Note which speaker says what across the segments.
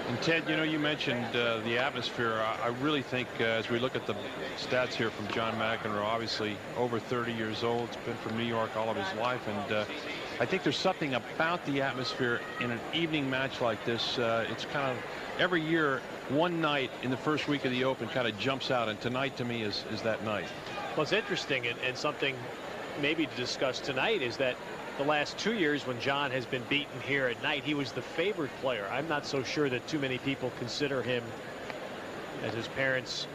Speaker 1: And Ted, you know, you mentioned the atmosphere. I really think as we look at the stats here from John McEnroe, obviously over 30 years old, he's been from New York all of his life, and I think there's something about the atmosphere in an evening match like this. It's kind of every year, one night in the first week of the Open kind of jumps out, and tonight to me is that night.
Speaker 2: Well, it's interesting, and something maybe to discuss tonight is that the last 2 years when John has been beaten here at night, he was the favored player. I'm not so sure that too many people consider him as his parents.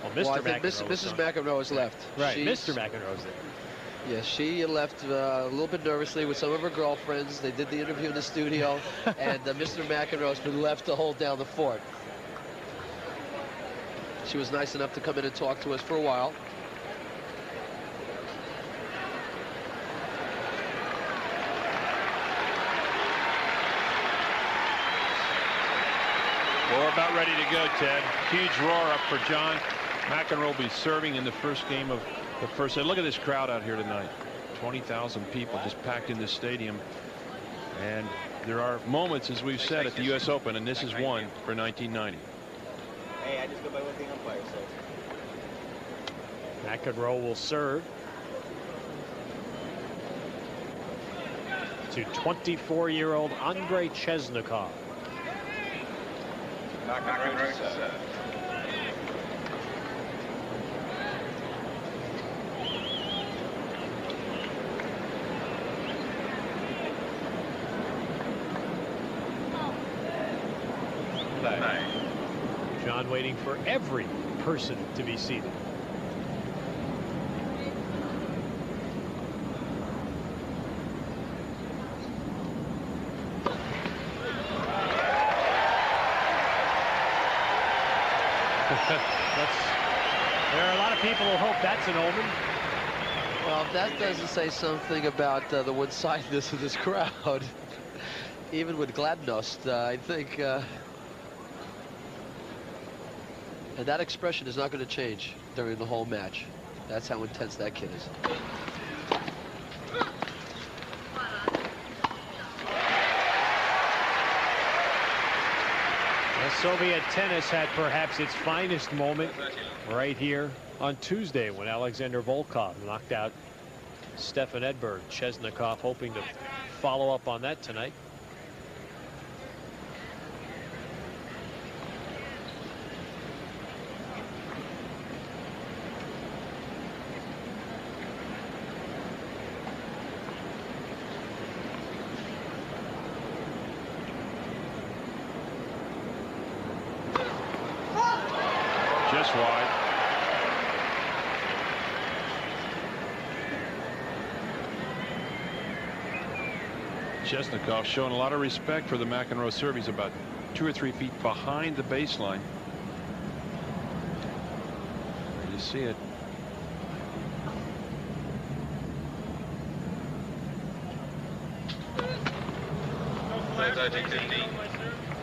Speaker 2: Well, Mr.
Speaker 3: Well, I think
Speaker 2: McEnroe
Speaker 3: Mrs. McEnroe has left.
Speaker 2: Right, Mr. McEnroe's there.
Speaker 3: Yes, she left a little bit nervously with some of her girlfriends. They did the interview in the studio, and Mr. McEnroe's been left to hold down the fort. She was nice enough to come in and talk to us for a while.
Speaker 1: Well, we're about ready to go, Ted. Huge roar up for John. McEnroe will be serving in the first game of the first set. Look at this crowd out here tonight. 20,000 people just packed in this stadium. And there are moments, as we've said, at the U.S. Open, and this is one for 1990.
Speaker 4: Hey, I just go by what the umpire says.
Speaker 2: McEnroe will serve to 24-year-old Andrei Chesnokov.
Speaker 4: McEnroe to serve.
Speaker 2: John waiting for every person to be seated. There are a lot of people who hope that's an omen.
Speaker 3: Well, that doesn't say something about the one-sidedness of this crowd. Even with Gladnost, I think and that expression is not going to change during the whole match. That's how intense that kid is.
Speaker 2: Soviet tennis had perhaps its finest moment right here on Tuesday when Alexander Volkov knocked out Stefan Edberg. Chesnokov hoping to follow up on that tonight.
Speaker 1: Just wide. Chesnokov showing a lot of respect for the McEnroe serve. He's about 2 or 3 feet behind the baseline. You see it.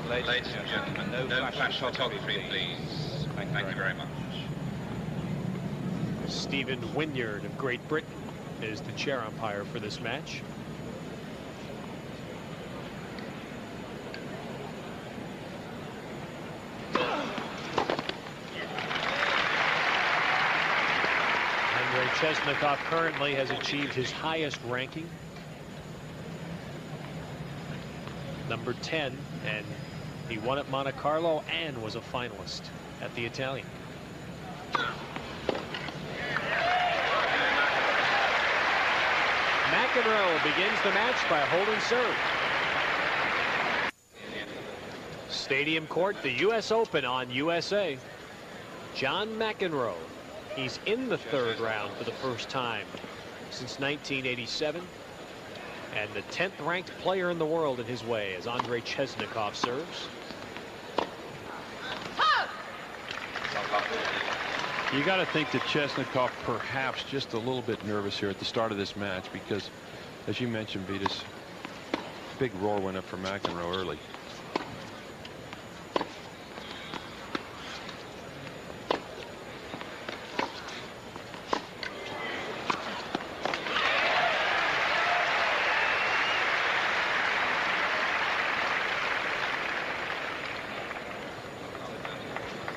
Speaker 4: Ladies and gentlemen, no flash photography, please. Thank you very much.
Speaker 2: Stephen Wynyard of Great Britain is the chair umpire for this match. Andrei Chesnokov currently has achieved his highest ranking, number 10, and he won at Monte Carlo and was a finalist at the Italian. McEnroe begins the match by holding serve. Stadium Court, the U.S. Open on USA. John McEnroe. He's in the third round for the first time since 1987. And the 10th ranked player in the world in his way as Andrei Chesnokov serves.
Speaker 1: You got to think that Chesnokov perhaps just a little bit nervous here at the start of this match because, as you mentioned, Vitas, big roar went up for McEnroe early.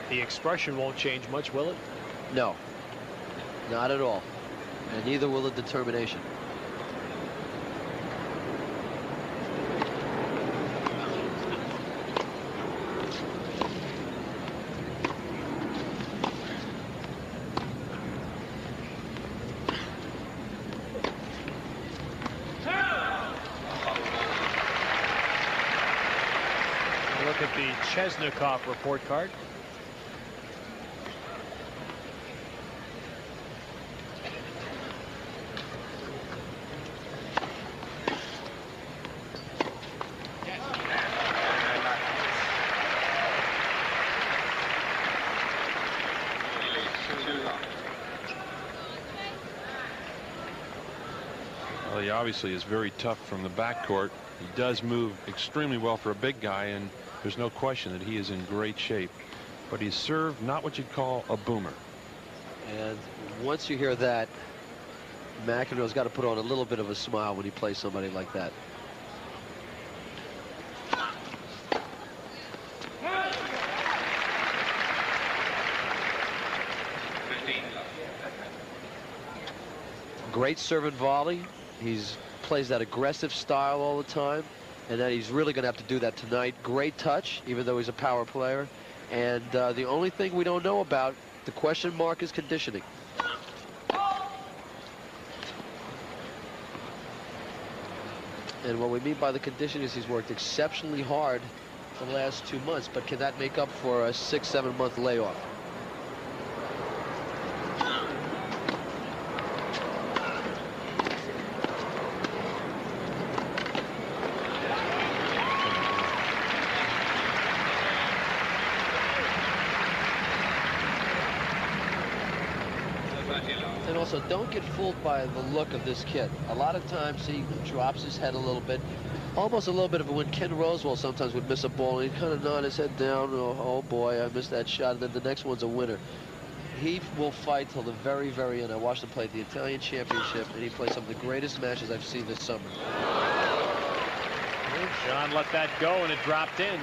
Speaker 2: The expression won't change much, will it?
Speaker 3: No, not at all. And neither will the determination.
Speaker 2: Look at the Chesnokov report card.
Speaker 1: Well, he obviously is very tough from the backcourt. He does move extremely well for a big guy, and there's no question that he is in great shape. But he's served not what you'd call a boomer.
Speaker 3: And once you hear that, McEnroe's got to put on a little bit of a smile when he plays somebody like that. Great serve and volley. He's plays that aggressive style all the time, and that he's really going to have to do that tonight. Great touch, even though he's a power player. And the only thing we don't know about, the question mark, is conditioning. And what we mean by the conditioning is he's worked exceptionally hard the last 2 months, but can that make up for a 6-7 month layoff? And also, don't get fooled by the look of this kid. A lot of times he drops his head a little bit, almost a little bit of when Ken Rosewall sometimes would miss a ball, and he'd kind of nod his head down. Oh boy, I missed that shot. And then the next one's a winner. He will fight till the very, very end. I watched him play at the Italian Championship, and he played some of the greatest matches I've seen this summer.
Speaker 2: John let that go, and it dropped in.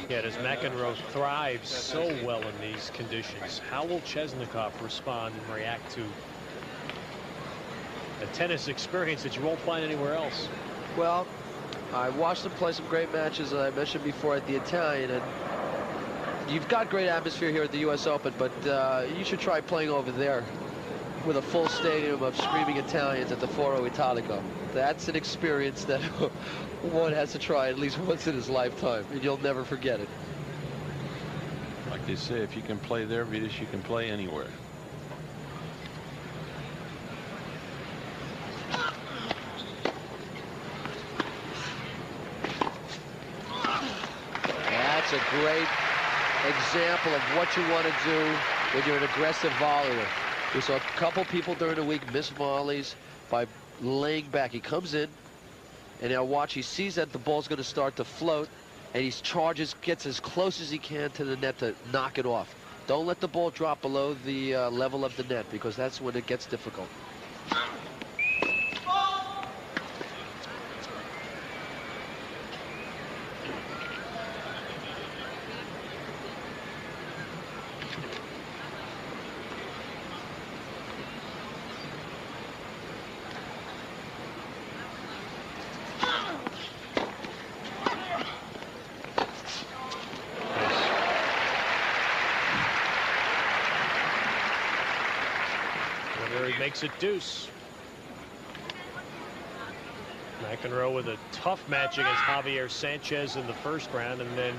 Speaker 2: Yet as McEnroe thrives so well in these conditions, how will Chesnokov respond and react to a tennis experience that you won't find anywhere else?
Speaker 3: Well, I watched him play some great matches, as I mentioned before, at the Italian, and you've got great atmosphere here at the U.S. Open, but you should try playing over there with a full stadium of screaming Italians at the Foro Italico. That's an experience that one has to try at least once in his lifetime, and you'll never forget it.
Speaker 1: Like they say, if you can play there, Vitas, you can play anywhere.
Speaker 3: That's a great example of what you want to do when you're an aggressive volleyer. We saw a couple people during the week miss volleys by laying back. He comes in, and now watch, he sees that the ball's going to start to float, and he charges, gets as close as he can to the net to knock it off. Don't let the ball drop below the level of the net, because that's when it gets difficult.
Speaker 2: Makes it deuce. McEnroe with a tough match against Javier Sanchez in the first round, and then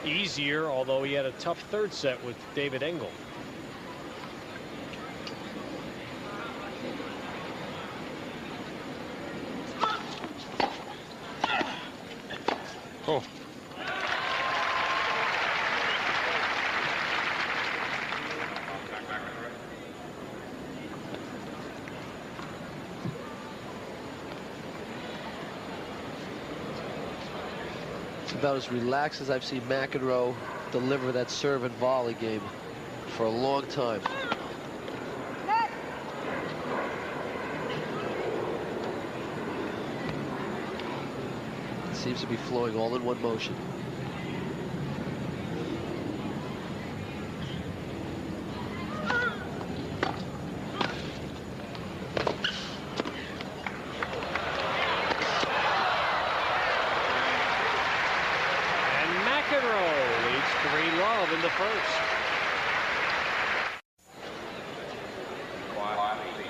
Speaker 2: easier, although he had a tough third set with David Engel.
Speaker 1: Oh.
Speaker 3: It's about as relaxed as I've seen McEnroe deliver that serve and volley game for a long time. It seems to be flowing all in one motion.
Speaker 2: In the first.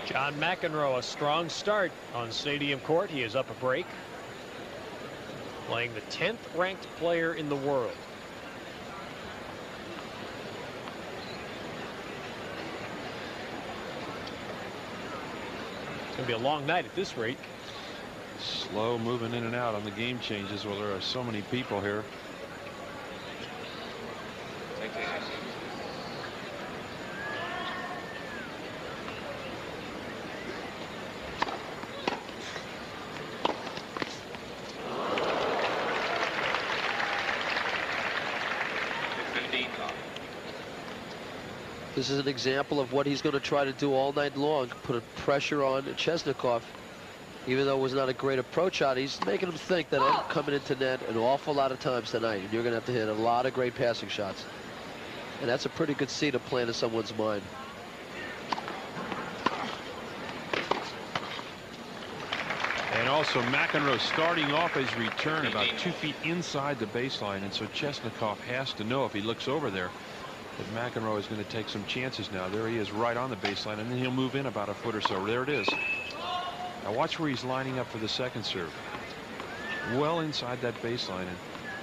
Speaker 2: John McEnroe, a strong start on Stadium Court. He is up a break, playing the 10th ranked player in the world. It's going to be a long night at this rate.
Speaker 1: Slow moving in and out on the game changes. Well, there are so many people here.
Speaker 3: This is an example of what he's going to try to do all night long, put a pressure on Chesnokov. Even though it was not a great approach shot, he's making him think that I'm coming into net an awful lot of times tonight, and you're going to have to hit a lot of great passing shots. And that's a pretty good seed to play into someone's mind.
Speaker 1: And also McEnroe starting off his return about 2 feet inside the baseline, and so Chesnokov has to know if he looks over there that McEnroe is going to take some chances now. There he is right on the baseline, and then he'll move in about a foot or so. There it is. Now watch where he's lining up for the second serve. Well inside that baseline, and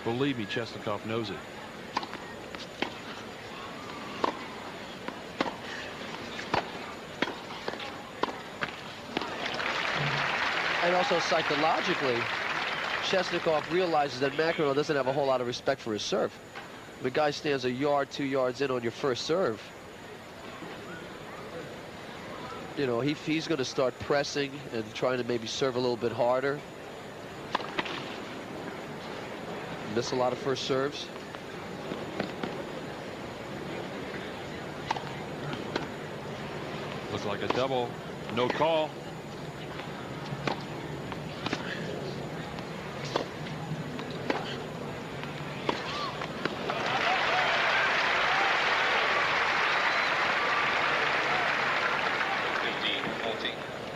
Speaker 1: believe me, Chesnokov knows it.
Speaker 3: And also psychologically, Chesnokov realizes that McEnroe doesn't have a whole lot of respect for his serve. The guy stands a yard, 2 yards in on your first serve. You know, he's going to start pressing and trying to maybe serve a little bit harder. Miss a lot of first serves.
Speaker 1: Looks like a double. No call.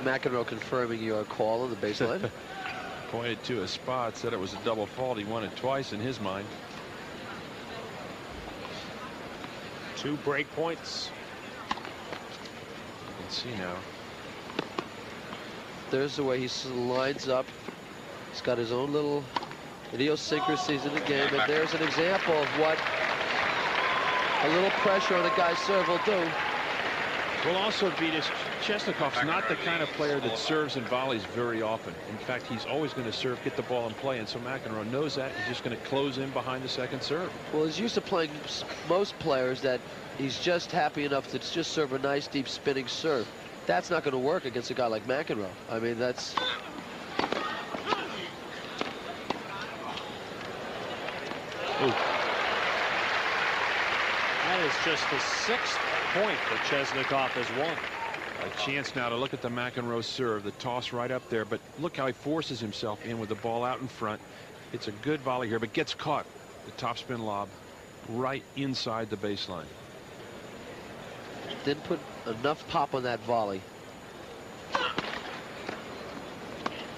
Speaker 3: McEnroe confirming your call on the baseline.
Speaker 1: Pointed to a spot, said it was a double fault. He won it twice in his mind.
Speaker 2: 2 break points.
Speaker 1: Let's see now.
Speaker 3: There's the way he lines up. He's got his own little idiosyncrasies in the game, and there's an example of what a little pressure on a guy's serve will do.
Speaker 1: Well, also, Vitas, Chesnokov's not the kind of player that serves and volleys very often. In fact, he's always going to serve, get the ball in play, and so McEnroe knows that. He's just going to close in behind the second serve.
Speaker 3: Well, he's used to playing most players that he's just happy enough to just serve a nice, deep spinning serve. That's not going to work against a guy like McEnroe. I mean, that's...
Speaker 2: Ooh. That is just the 6th point that Chesnokov has won.
Speaker 1: A chance now to look at the McEnroe serve, the toss right up there, but look how he forces himself in with the ball out in front. It's a good volley here, but gets caught. The topspin lob right inside the baseline.
Speaker 3: Didn't put enough pop on that volley. I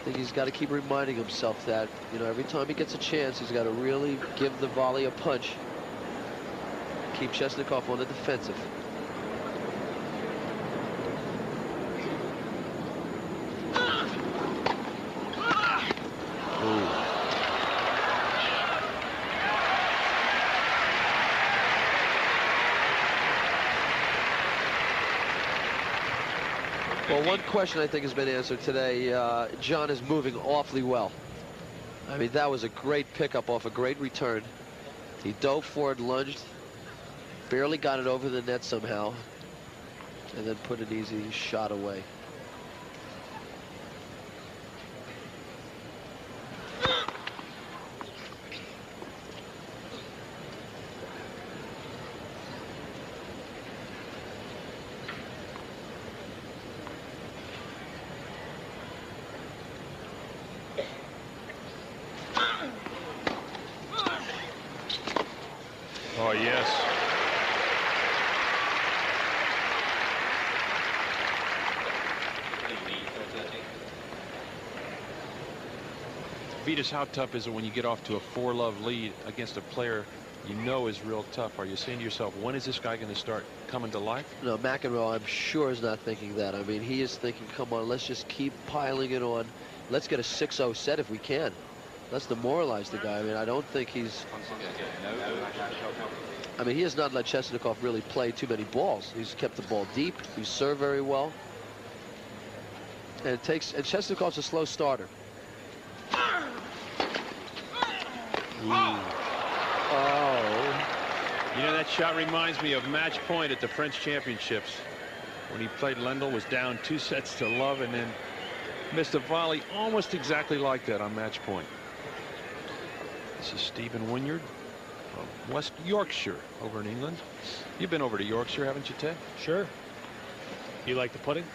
Speaker 3: think he's got to keep reminding himself that, you know, every time he gets a chance, he's got to really give the volley a punch. Keep Chesnokov on the defensive. Well, one question I think has been answered today. John is moving awfully well. I mean, that was a great pickup off a great return. He dove forward, lunged, barely got it over the net somehow, and then put an easy shot away.
Speaker 1: Oh, yes. Vitas, how tough is it when you get off to a 4-love lead against a player you know is real tough? Are you saying to yourself, when is this guy going to start coming to life?
Speaker 3: No, McEnroe, I'm sure, is not thinking that. I mean, he is thinking, come on, let's just keep piling it on. Let's get a 6-0 set if we can. Let's demoralize the guy. I mean, I don't think he's... I mean, he has not let Chesnokov really play too many balls. He's kept the ball deep. He's served very well. And Chesnokov's a slow starter.
Speaker 1: Ooh.
Speaker 3: Oh.
Speaker 1: You know, that shot reminds me of match point at the French Championships when he played Lendl, was down 2-0 and then missed a volley almost exactly like that on match point. This is Stephen Wynyard from West Yorkshire over in England. You've been over to Yorkshire, haven't you, Ted?
Speaker 2: Sure. You like the pudding?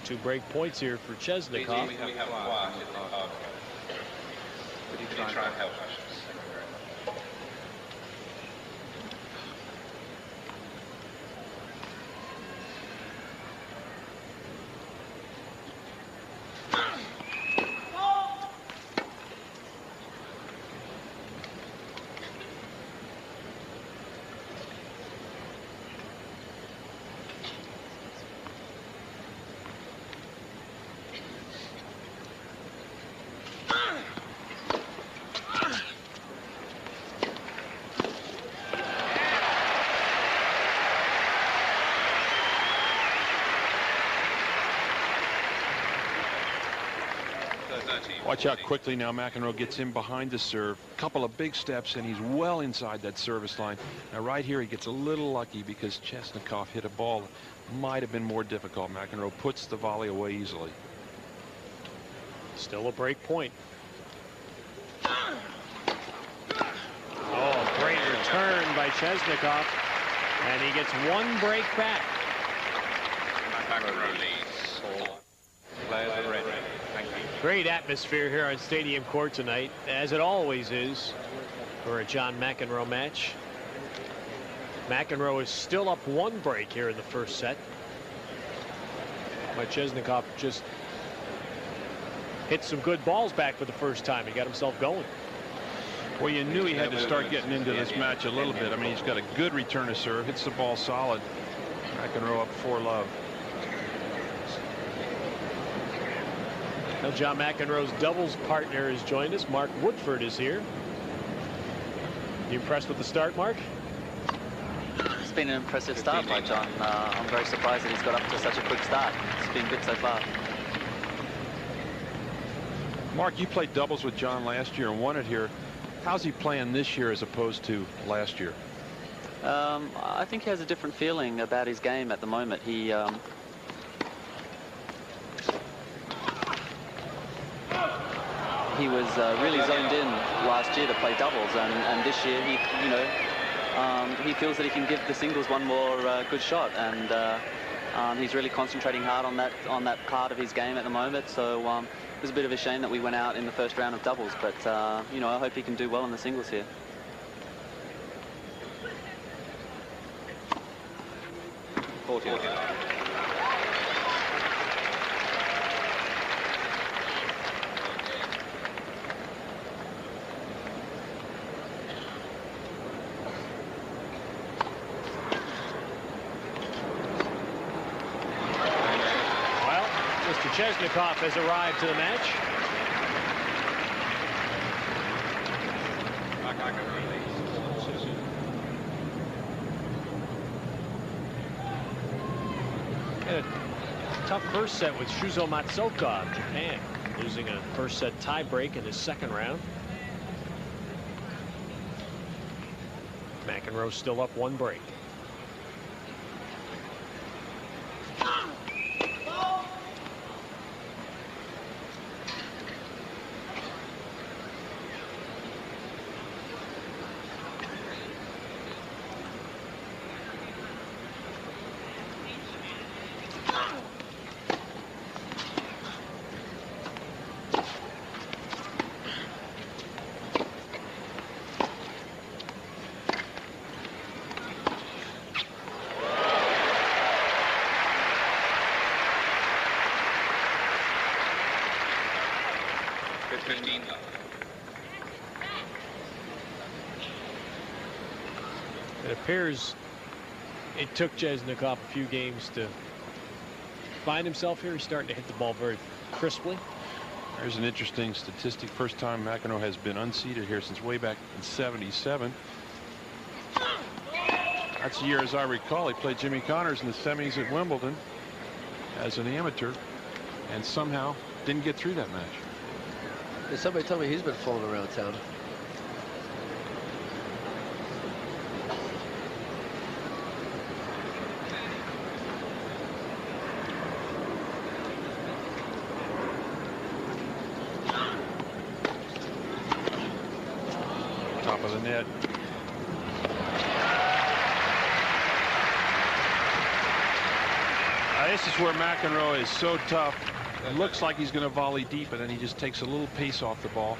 Speaker 2: 2 break points here for Chesnokov.
Speaker 4: We have one. Could you try and help us?
Speaker 1: Watch out quickly now. McEnroe gets in behind the serve. Couple of big steps, and he's well inside that service line. Now, right here, he gets a little lucky because Chesnokov hit a ball that might have been more difficult. McEnroe puts the volley away easily.
Speaker 2: Still a break point. Oh, great return by Chesnokov. And he gets 1 break back.
Speaker 4: McEnroe leads. Players are ready. Thank you.
Speaker 2: Great atmosphere here on Stadium Court tonight, as it always is for a John McEnroe match. McEnroe is still up 1 break here in the first set. But Chesnokov just hit some good balls back for the first time. He got himself going.
Speaker 1: Well, you knew he had to start getting into this match a little bit. I mean, he's got a good return to serve, hits the ball solid. McEnroe up 4-love.
Speaker 2: Now John McEnroe's doubles partner has joined us. Mark Woodford is here. You impressed with the start, Mark?
Speaker 5: It's been an impressive start by John. I'm very surprised that he's got up to such a quick start. It's been good so far.
Speaker 1: Mark, you played doubles with John last year and won it here. How's he playing this year as opposed to last year?
Speaker 5: I think he has a different feeling about his game at the moment. He was really zoned in last year to play doubles, and this year he feels that he can give the singles one more good shot, and he's really concentrating hard on that part of his game at the moment. So it was a bit of a shame that we went out in the first round of doubles, but I hope he can do well in the singles here.
Speaker 2: Chesnokov has arrived to the match. tough first set with Shuzo Matsuoka of Japan, losing a first set tie break in his second round. McEnroe still up 1 break. It appears it took Chesnokov a few games to find himself here. He's starting to hit the ball very crisply.
Speaker 1: There's an interesting statistic. First time McEnroe has been unseeded here since way back in '77. That's the year, as I recall, he played Jimmy Connors in the semis at Wimbledon as an amateur and somehow didn't get through that match.
Speaker 3: Somebody told me he's been flown around town.
Speaker 1: Top of the net. This is where McEnroe is so tough. It looks like he's going to volley deep, and then he just takes a little pace off the ball.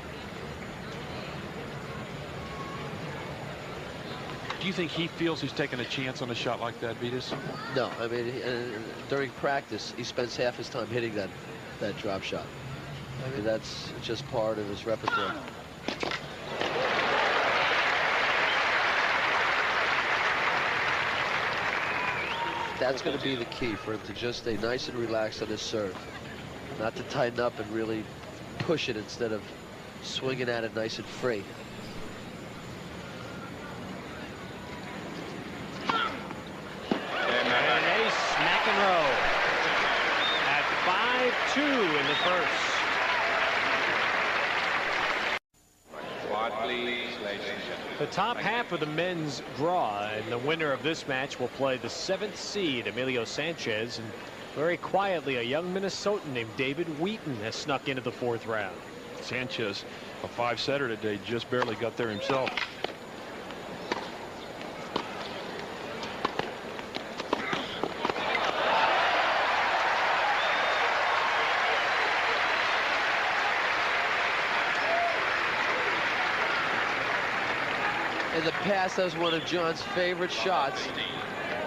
Speaker 1: Do you think he feels he's taking a chance on a shot like that, Vitas?
Speaker 3: No, I mean, during practice, he spends half his time hitting that drop shot. I mean, that's just part of his repertoire. That's going to be the key for him, to just stay nice and relaxed on his serve. Not to tighten up and really push it instead of swinging at it nice and free.
Speaker 2: And ace McEnroe at 5-2 in the first. The top half of the men's draw, and the winner of this match will play the 7th seed, Emilio Sanchez. And very quietly, a young Minnesotan named David Wheaton has snuck into the 4th round.
Speaker 1: Sanchez, a 5-setter today, just barely got there himself.
Speaker 3: In the past, that was one of John's favorite shots.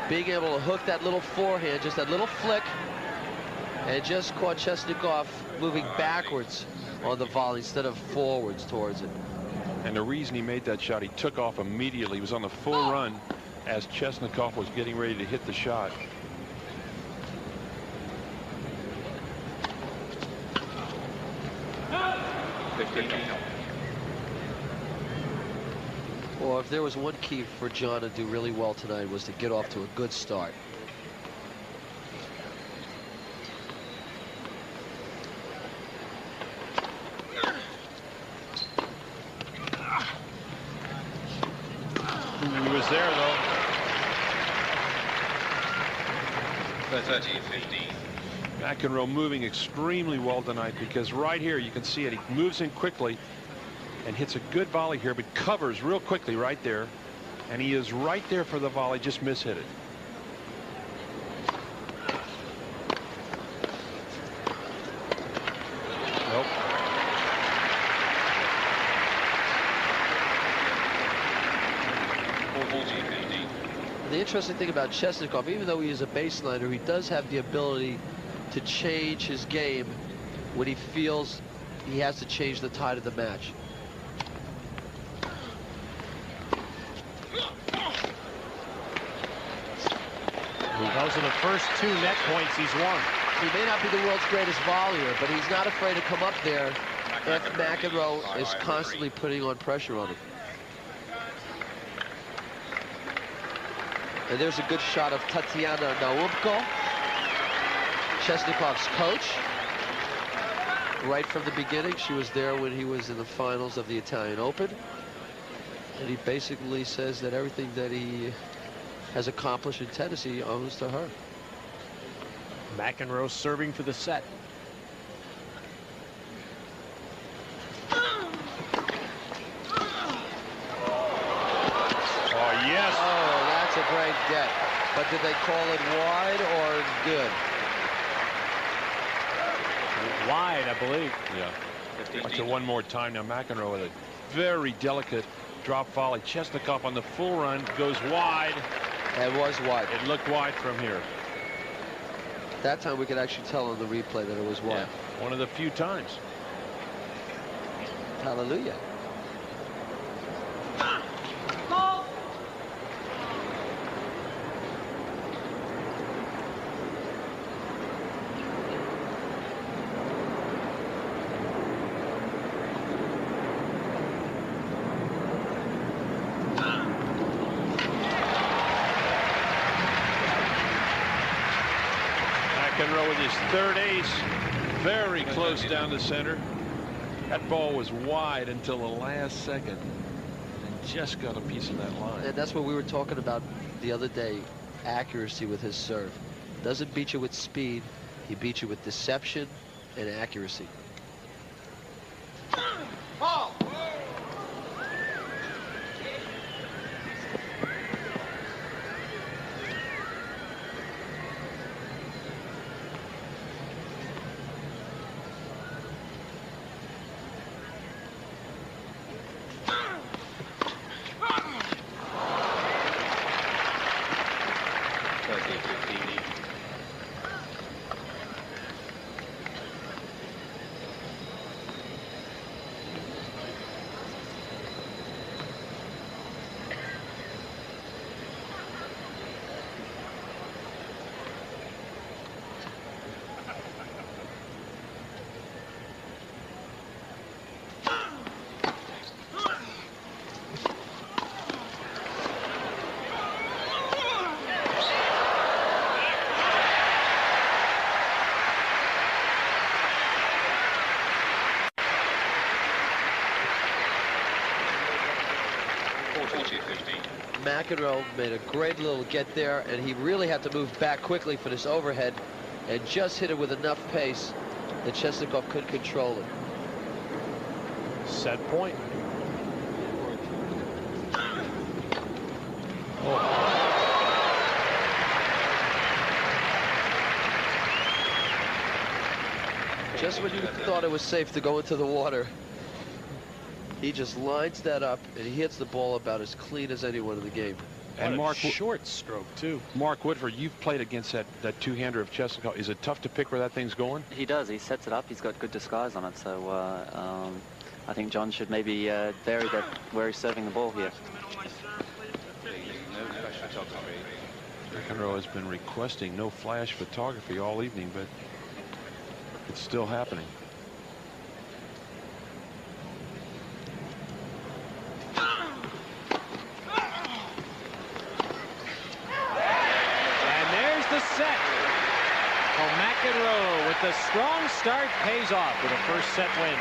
Speaker 3: Being able to hook that little forehand, just that little flick, and just caught Chesnokov moving backwards on the volley instead of forwards towards it.
Speaker 1: And the reason he made that shot, he took off immediately. He was on the full run as Chesnokov was getting ready to hit the shot.
Speaker 3: Or if there was one key for John to do really well tonight, was to get off to a good start.
Speaker 1: He was there, though.
Speaker 4: 30-15.
Speaker 1: McEnroe moving extremely well tonight, because right here you can see it. He moves in quickly and hits a good volley here, but covers real quickly right there. And he is right there for the volley, just mishit it. Nope.
Speaker 3: The interesting thing about Chesnokov, even though he is a baseliner, he does have the ability to change his game when he feels he has to change the tide of the match.
Speaker 2: Those are the first 2 net points he's won.
Speaker 3: He may not be the world's greatest volleyer, but he's not afraid to come up there if McEnroe is constantly putting on pressure on him. And there's a good shot of Tatiana Naumko. Chesnokov's coach right from the beginning. She was there when he was in the finals of the Italian Open. And he basically says that everything that he has accomplished in tennis, he owes to her.
Speaker 2: McEnroe serving for the set.
Speaker 1: Oh, yes.
Speaker 3: Oh, that's a great get. But did they call it wide or good?
Speaker 2: Wide, I believe.
Speaker 1: Yeah. Watch it one more time now. McEnroe with a very delicate drop volley. Chesnokov on the full run goes wide.
Speaker 3: It was wide.
Speaker 1: It looked wide from here.
Speaker 3: That time we could actually tell on the replay that it was wide.
Speaker 1: Yeah, one of the few times.
Speaker 3: Hallelujah.
Speaker 1: McEnroe with his third ace, very close down the center. That ball was wide until the last second and just got a piece of that line.
Speaker 3: And that's what we were talking about the other day, accuracy with his serve. Doesn't beat you with speed, he beats you with deception and accuracy. McEnroe made a great little get there, and he really had to move back quickly for this overhead and just hit it with enough pace that Chesnokov couldn't control it.
Speaker 2: Set point.
Speaker 3: Just when you thought it was safe to go into the water, he just lines that up and he hits the ball about as clean as anyone in the game.
Speaker 1: And Mark,
Speaker 2: short stroke too.
Speaker 1: Mark Woodford, you've played against that two-hander of Chesnokov. Is it tough to pick where that thing's going?
Speaker 5: He does. He sets it up. He's got good disguise on it. So I think John should maybe vary that where he's serving the ball here.
Speaker 1: McEnroe has been requesting no flash photography all evening, but it's still happening.
Speaker 2: Set. Well, McEnroe with the strong start pays off with a first set win.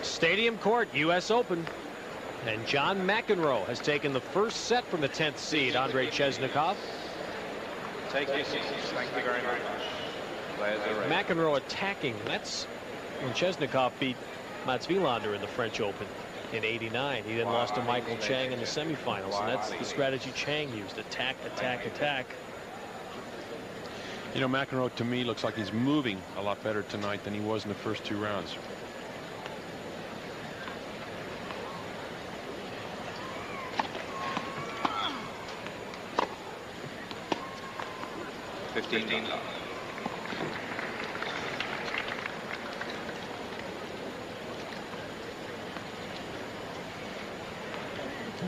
Speaker 2: Stadium Court, U.S. Open. And John McEnroe has taken the first set from the 10th seed, Andrei Chesnokov.
Speaker 4: Take your seats. Thank you very much.
Speaker 2: McEnroe attacking. That's when Chesnokov beat Mats Wilander in the French Open. In '89, he then lost to Michael Chang in the semifinals, and that's the strategy Chang used: attack, attack, attack.
Speaker 1: You know, McEnroe to me looks like he's moving a lot better tonight than he was in the first two rounds.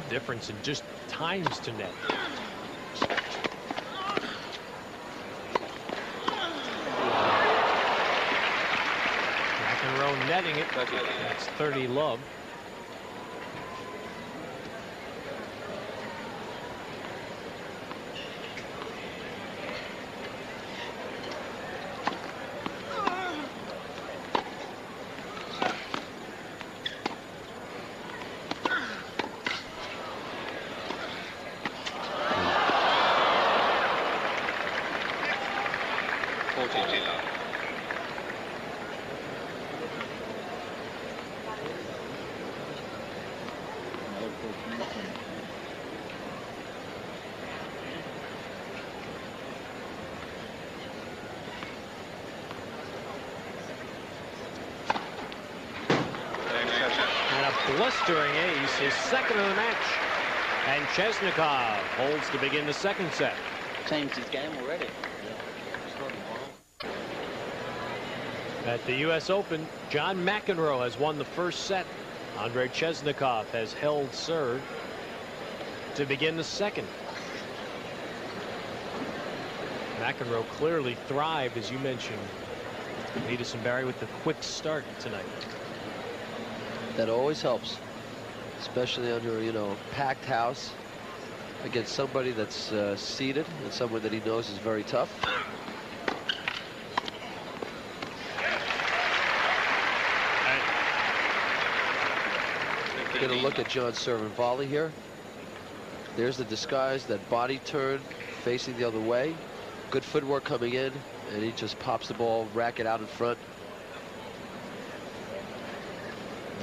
Speaker 2: Difference in just times to net. McEnroe netting it. That's 30 love. blistering ace, his second of the match. And Chesnokov holds to begin the second set.
Speaker 5: Changed his game already.
Speaker 2: At the U.S. Open, John McEnroe has won the first set. Andrei Chesnokov has held serve to begin the second. McEnroe clearly thrived, as you mentioned, Leadus and Barry, with the quick start tonight.
Speaker 3: That always helps, especially under, you know, packed house against somebody that's seated and someone that he knows is very tough. We're going to look at John's serve and volley here. There's the disguise, that body turn facing the other way. Good footwork coming in, and he just pops the ball, racket out in front.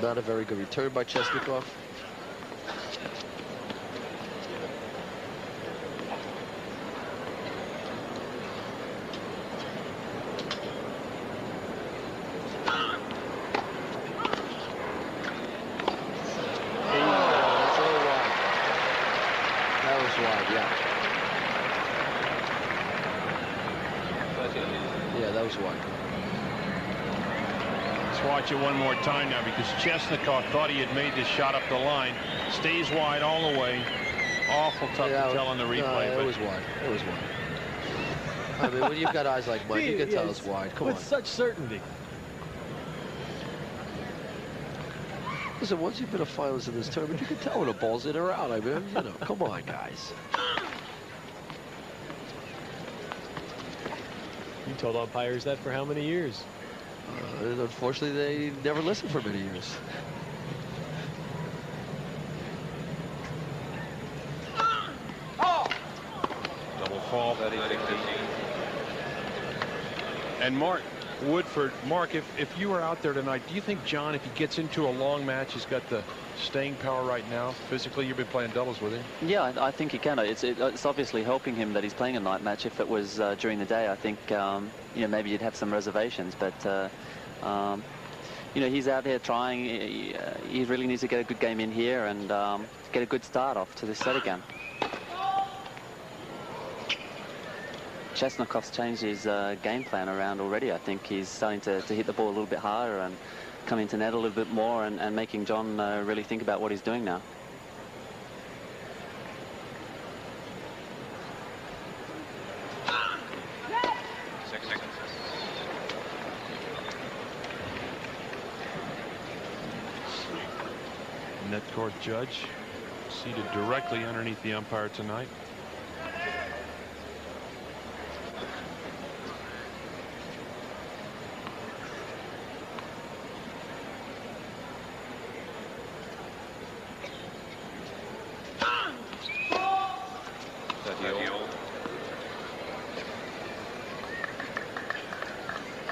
Speaker 3: Not a very good return by Chesnokov.
Speaker 1: Watch it one more time now, because Chesnokov thought he had made this shot up the line. Stays wide all the way. Awful tough to tell on the replay.
Speaker 3: No, it was wide. It was wide. I mean, when you've got eyes like mine, you can tell it's wide. Come on.
Speaker 2: With such certainty.
Speaker 3: Listen, once you've been a finalist in this tournament, you can tell when a ball's in or out. I mean, you know, come on, guys.
Speaker 2: You told umpires that for how many years?
Speaker 3: And unfortunately, they never listened for many years.
Speaker 1: Double fall. And Mark Woodford, Mark, if you were out there tonight, do you think John, if he gets into a long match, he's got the staying power right now? Physically, you've been playing doubles with him.
Speaker 5: Yeah, I think he can. It's obviously helping him that he's playing a night match. If it was during the day, I think you know, maybe you'd have some reservations, but you know, he's out there trying. He really needs to get a good game in here and get a good start off to this set again. Chesnokov's changed his game plan around already. I think he's starting to hit the ball a little bit harder and come into net a little bit more, and making John really think about what he's doing now.
Speaker 1: Net court judge seated directly underneath the umpire tonight.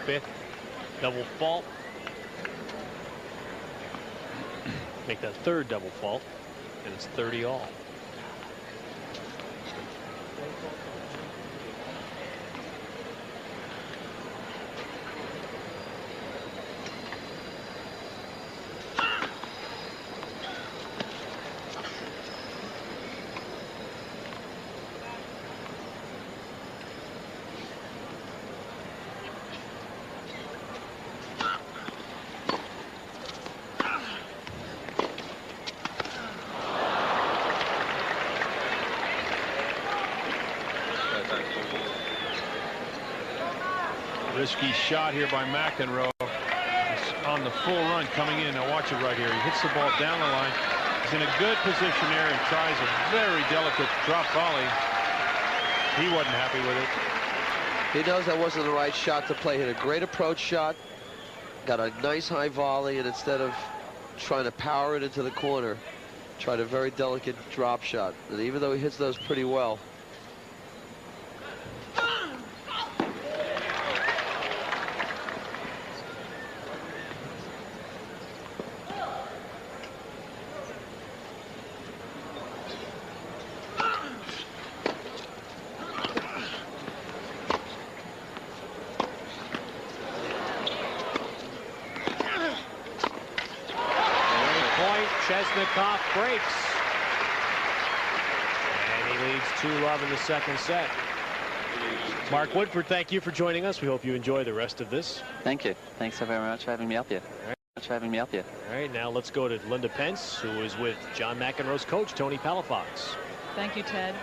Speaker 2: Fifth double fault. Make that third double fault, and it's 30 all.
Speaker 1: Risky shot here by McEnroe. He's on the full run coming in. Now watch it right here. He hits the ball down the line. He's in a good position there and tries a very delicate drop volley. He wasn't happy with it.
Speaker 3: He knows that wasn't the right shot to play. Hit a great approach shot. Got a nice high volley, and instead of trying to power it into the corner, tried a very delicate drop shot. And even though he hits those pretty well,
Speaker 2: Chesnokov breaks. And he leads 2-love in the second set. Mark Woodford, thank you for joining us. We hope you enjoy the rest of this.
Speaker 5: Thank you. Thanks so very much for having me up here.
Speaker 2: All right, now let's go to Linda Pence, who is with John McEnroe's coach, Tony Palafox.
Speaker 6: Thank you, Ted.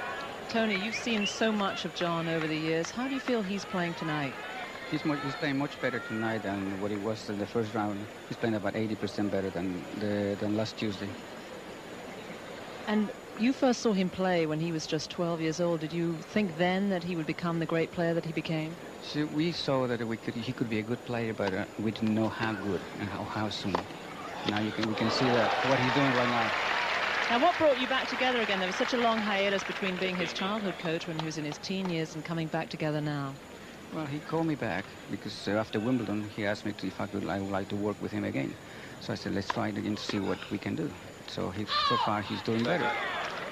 Speaker 6: Tony, you've seen so much of John over the years. How do you feel he's playing tonight?
Speaker 7: He's playing much better tonight than what he was in the first round. He's playing about 80% better than last Tuesday.
Speaker 6: And you first saw him play when he was just 12 years old. Did you think then that he would become the great player that he became?
Speaker 7: So we saw that he could be a good player, but we didn't know how good and how soon. Now we can see that what he's doing right now.
Speaker 6: Now, what brought you back together again? There was such a long hiatus between being his childhood coach when he was in his teen years and coming back together now.
Speaker 7: Well, he called me back because after Wimbledon, he asked me if I would like to work with him again. So I said, let's try it again to see what we can do. So far, he's doing better.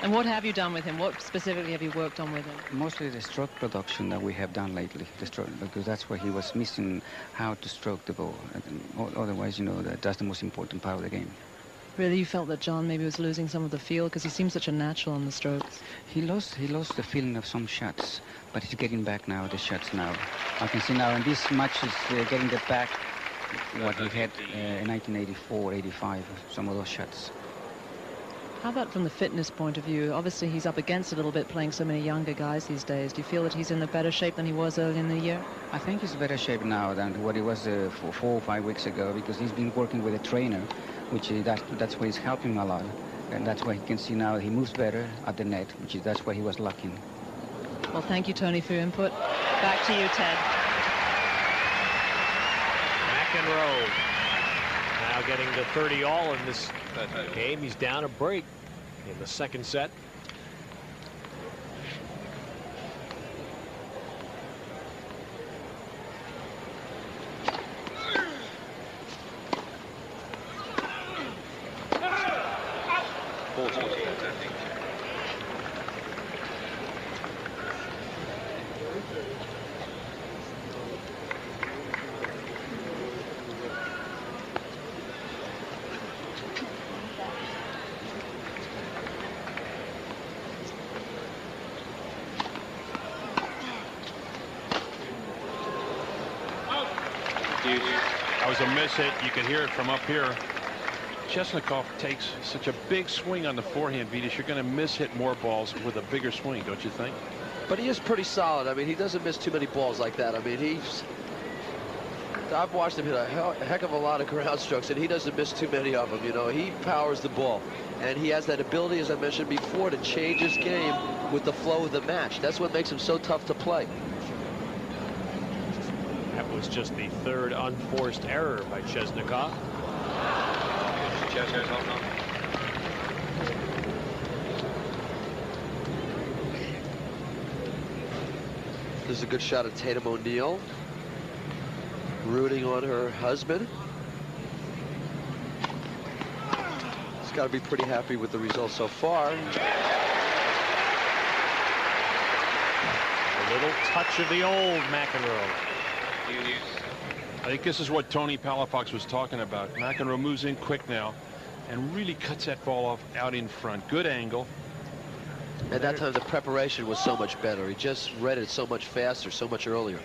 Speaker 6: And what have you done with him? What specifically have you worked on with him?
Speaker 7: Mostly the stroke production that we have done lately, because that's where he was missing how to stroke the ball. Otherwise, that's the most important part of the game.
Speaker 6: Really, you felt that John maybe was losing some of the feel because he seems such a natural on the strokes.
Speaker 7: He lost the feeling of some shots, but he's getting back now, the shots now. I can see now in this match he's getting the back what he had in 1984, 85, some of those shots.
Speaker 6: How about from the fitness point of view? Obviously, he's up against a little bit playing so many younger guys these days. Do you feel that he's in a better shape than he was early in the year?
Speaker 7: I think he's in better shape now than what he was 4 or 5 weeks ago, because he's been working with a trainer, which that's why he's helping him a lot. And that's why he can see now he moves better at the net, that's why he was lacking.
Speaker 6: Well, thank you, Tony, for your input. Back to you, Ted.
Speaker 2: McEnroe now getting to 30-all in this game. He's down a break in the second set.
Speaker 1: That was a miss hit. You can hear it from up here. Chesnokov takes such a big swing on the forehand, Vitas. You're going to miss hit more balls with a bigger swing, don't you think?
Speaker 3: But he is pretty solid. I mean, he doesn't miss too many balls like that. I mean, I've watched him hit a heck of a lot of ground strokes, and he doesn't miss too many of them. He powers the ball, and he has that ability, as I mentioned before, to change his game with the flow of the match. That's what makes him so tough to play.
Speaker 2: That was just the third unforced error by Chesnokov.
Speaker 3: This is a good shot of Tatum O'Neal, rooting on her husband. She's got to be pretty happy with the result so far.
Speaker 2: A little touch of the old McEnroe.
Speaker 1: I think this is what Tony Palafox was talking about. McEnroe moves in quick now and really cuts that ball off out in front. Good angle.
Speaker 3: At that time, the preparation was so much better. He just read it so much faster, so much earlier.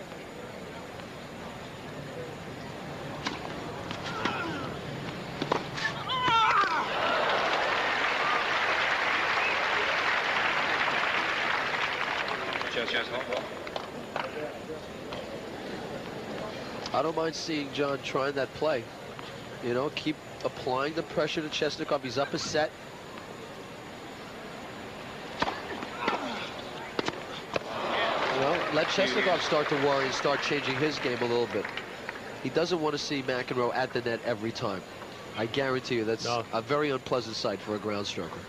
Speaker 3: I don't mind seeing John trying that play. Keep applying the pressure to Chesnokov. He's up a set. Let Chesnokov start to worry and start changing his game a little bit. He doesn't want to see McEnroe at the net every time. I guarantee you that's a very unpleasant sight for a ground stroker.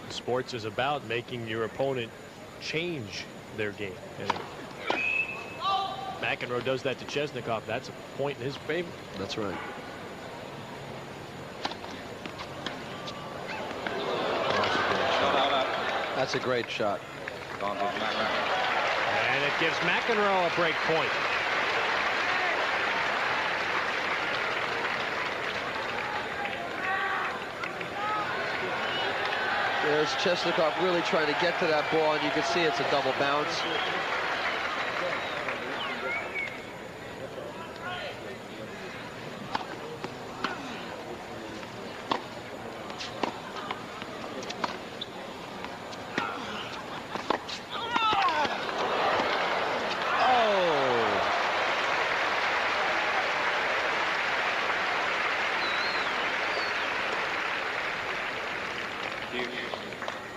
Speaker 2: Sports is about making your opponent change their game. And McEnroe does that to Chesnokov. That's a point in his favor.
Speaker 3: That's right. That's a great shot.
Speaker 2: And it gives McEnroe a break point.
Speaker 3: There's Chesnokov really trying to get to that ball, and you can see it's a double bounce.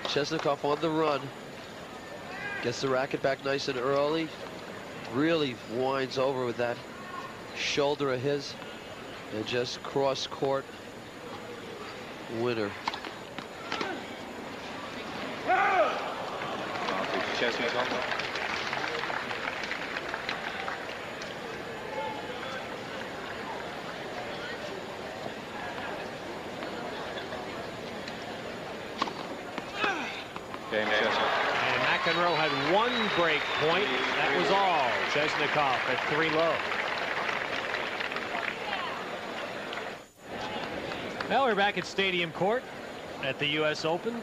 Speaker 3: Chesnokov on the run. Gets the racket back nice and early. Really winds over with that shoulder of his. And just cross court winner.
Speaker 4: Chesnokov.
Speaker 2: And McEnroe had one break point. That was all. Chesnokov at 3-low. Well, we're back at Stadium Court at the U.S. Open.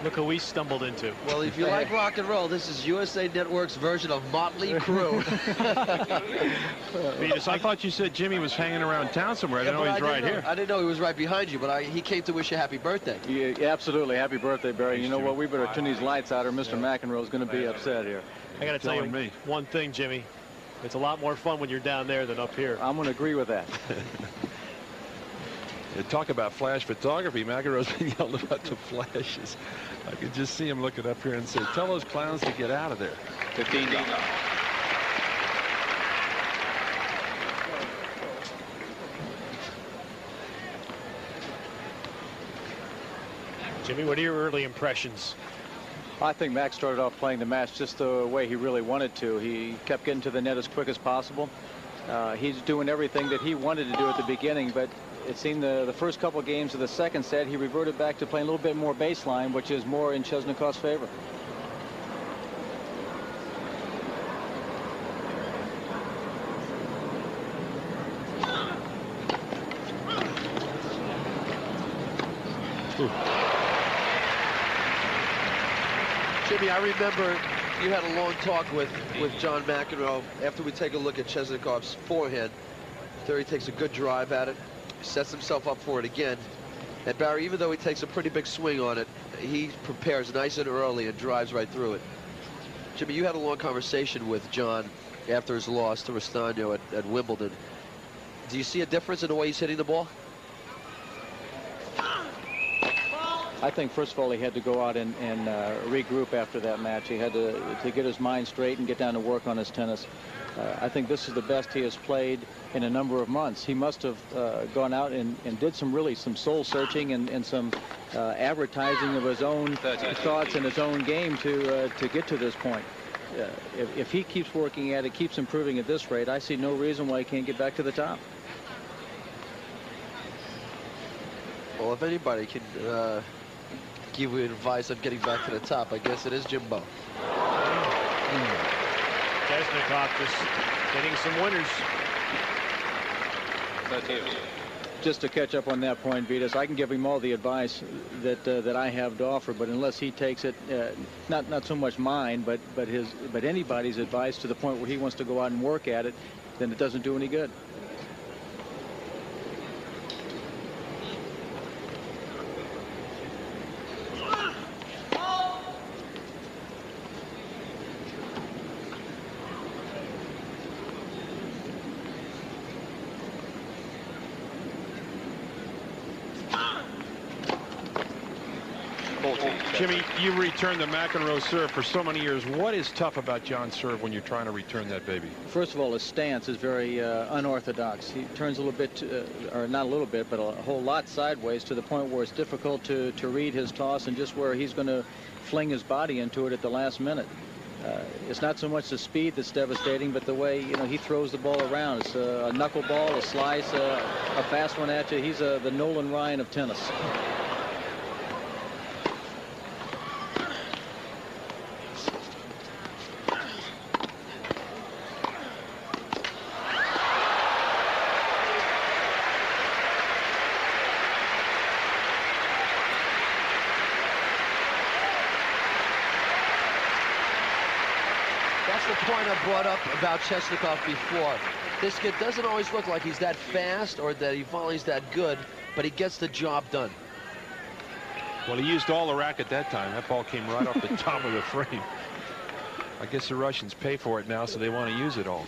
Speaker 2: Look who we stumbled into.
Speaker 3: Well, if you like rock and roll, this is USA Network's version of Motley Crue.
Speaker 1: I thought you said Jimmy was hanging around town somewhere. I didn't know he's right here.
Speaker 3: I didn't know he was right behind you, but he came to wish you happy birthday.
Speaker 8: Yeah, absolutely. Happy birthday, Barry. You know what? We better turn these lights out or Mr. McEnroe is going to be upset here.
Speaker 2: I got to tell you one thing, Jimmy. It's a lot more fun when you're down there than up here.
Speaker 8: I'm going to agree with that.
Speaker 1: Talk about flash photography. McEnroe's been yelled about the flashes. I could just see him looking up here and say, tell those clowns to get out of there.
Speaker 4: 15 down.
Speaker 2: Jimmy, what are your early impressions?
Speaker 8: I think Max started off playing the match just the way he really wanted to. He kept getting to the net as quick as possible. He's doing everything that he wanted to do at the beginning, but it seemed the first couple of games of the second set, he reverted back to playing a little bit more baseline, which is more in Chesnokov's favor.
Speaker 3: Jimmy, I remember you had a long talk with John McEnroe after we take a look at Chesnokov's forehand. There he takes a good drive at it, sets himself up for it again. And Barry, even though he takes a pretty big swing on it, he prepares nice and early and drives right through it. Jimmy, you had a long conversation with John after his loss to Rostano at Wimbledon. Do you see a difference in the way he's hitting the ball?
Speaker 8: I think, first of all, he had to go out and regroup after that match. He had to get his mind straight and get down to work on his tennis. I think this is the best he has played in a number of months. He must have gone out and did some soul searching and some advertising of his own thoughts and his own game to get to this point. If he keeps working at it, keeps improving at this rate, I see no reason why he can't get back to the top.
Speaker 3: Well, if anybody can give you advice on getting back to the top, I guess it is Jimbo.
Speaker 2: Chesnokov just getting some winners.
Speaker 8: Just to catch up on that point, Vitas, I can give him all the advice that I have to offer, but unless he takes it, not so much mine, but anybody's advice to the point where he wants to go out and work at it, then it doesn't do any good.
Speaker 1: Jimmy, you returned the McEnroe serve for so many years. What is tough about John's serve when you're trying to return that baby?
Speaker 8: First of all, his stance is very unorthodox. He turns a little bit, or not a little bit, but a whole lot sideways to the point where it's difficult to read his toss and just where he's going to fling his body into it at the last minute. It's not so much the speed that's devastating, but the way he throws the ball around. It's a knuckleball, a slice, a fast one at you. He's the Nolan Ryan of tennis.
Speaker 3: point I brought up about Chesnokov before. This kid doesn't always look like he's that fast or that he volleys that good, but he gets the job done.
Speaker 1: Well, he used all the racket that time. That ball came right off the top of the frame. I guess the Russians pay for it now, so they want to use it all.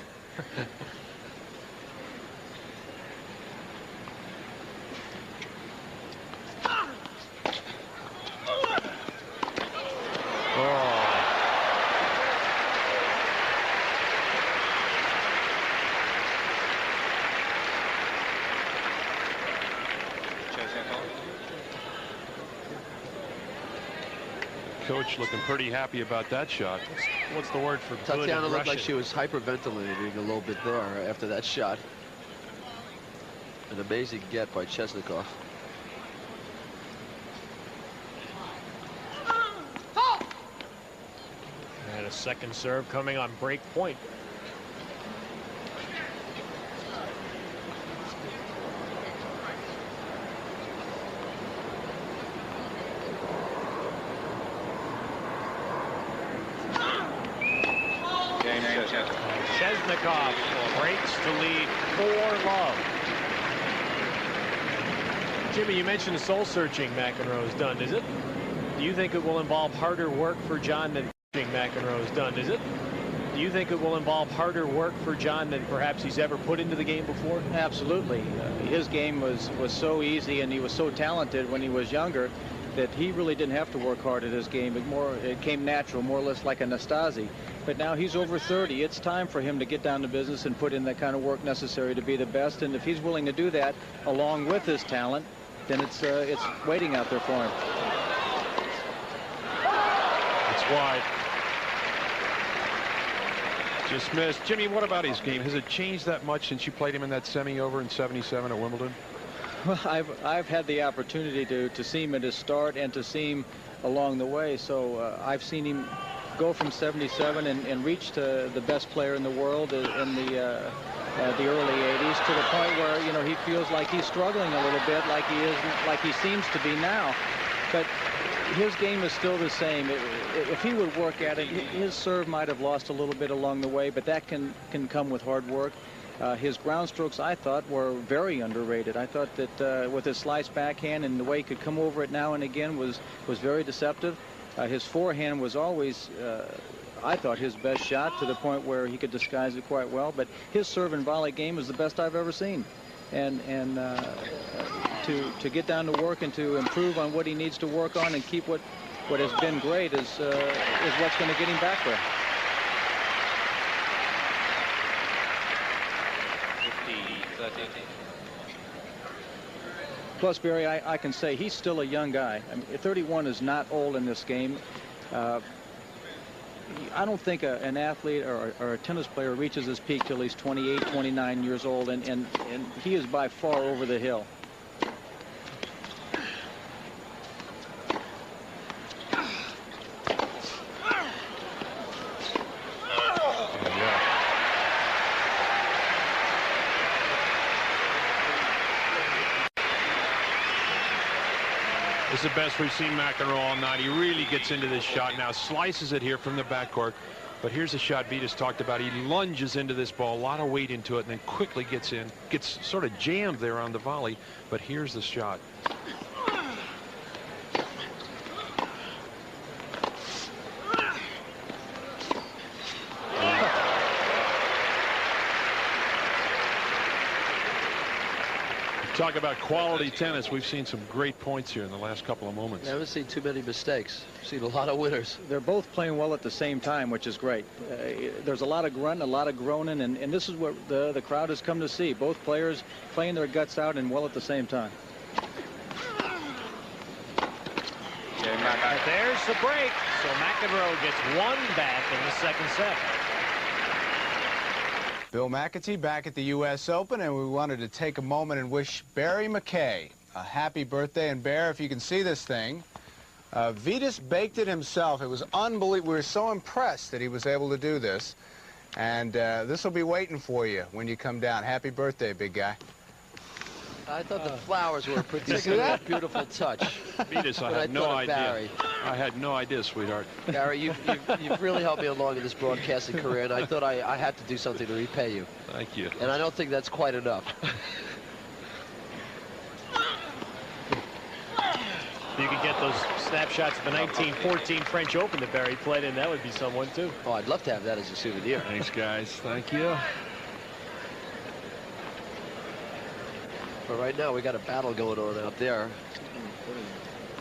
Speaker 1: Coach looking pretty happy about that shot.
Speaker 2: What's the word for good?
Speaker 3: Tatiana looked like she was hyperventilating a little bit there after that shot. An amazing get by Chesnokov.
Speaker 2: And a second serve coming on break point. Chesnokov breaks to lead 4-love. Jimmy, you mentioned the soul searching McEnroe's done, is it? Do you think it will involve harder work for John than McEnroe's done, is it? Do you think it will involve harder work for John than perhaps he's ever put into the game before?
Speaker 8: Absolutely. His game was so easy, and he was so talented when he was younger that he really didn't have to work hard at his game. It came natural, more or less like a Nastasi. But now he's over 30. It's time for him to get down to business and put in that kind of work necessary to be the best. And if he's willing to do that along with his talent, then it's waiting out there for him.
Speaker 1: It's wide. Just missed. Jimmy, what about his game? Has it changed that much since you played him in that semi over in '77 at Wimbledon?
Speaker 8: Well, I've had the opportunity to see him at his start and to see him along the way. So I've seen him go from 77 and reach to the best player in the world in the early 80s, to the point where, you know, he feels like he's struggling a little bit, like he seems to be now. But his game is still the same. If he would work at it, his serve might have lost a little bit along the way, but that can come with hard work. His ground strokes, I thought, were very underrated. I thought that with his slice backhand and the way he could come over it now and again was very deceptive. His forehand was always, I thought, his best shot, to the point where he could disguise it quite well. But his serve and volley game is the best I've ever seen. And to get down to work and to improve on what he needs to work on and keep what has been great is what's going to get him back there. Plus, Barry, I can say he's still a young guy. I mean, 31 is not old in this game. I don't think an athlete or a tennis player reaches his peak till he's 28, 29 years old, and he is by far over the hill.
Speaker 1: This is the best we've seen McEnroe all night. He really gets into this shot now, slices it here from the backcourt. But here's the shot Vitas talked about. He lunges into this ball, a lot of weight into it, and then quickly gets in, gets sort of jammed there on the volley. But here's the shot. Talk about quality tennis. We've seen some great points here in the last couple of moments.
Speaker 3: I haven't seen too many mistakes. I've seen a lot of winners.
Speaker 8: They're both playing well at the same time, which is great. There's a lot of grunt, a lot of groaning, and this is what the crowd has come to see. Both players playing their guts out and well at the same time.
Speaker 2: There's the break. So McEnroe gets one back in the second set.
Speaker 9: Bill McAtee back at the U.S. Open, and we wanted to take a moment and wish Barry McKay a happy birthday. And Bear, if you can see this thing, Vitas baked it himself. It was unbelievable. We were so impressed that he was able to do this. And this will be waiting for you when you come down. Happy birthday, big guy.
Speaker 3: I thought the flowers were a particularly beautiful touch.
Speaker 1: Vitas, I have no idea.
Speaker 3: Barry.
Speaker 1: I had no idea, sweetheart.
Speaker 3: Gary, you've really helped me along in this broadcasting career, and I thought I had to do something to repay you.
Speaker 1: Thank you.
Speaker 3: And I don't think that's quite enough.
Speaker 2: If you could get those snapshots of the 1914 French Open that Barry played in, that would be someone, too.
Speaker 3: Oh, I'd love to have that as a souvenir.
Speaker 1: Thanks, guys. Thank you.
Speaker 3: But right now, we got a battle going on out there.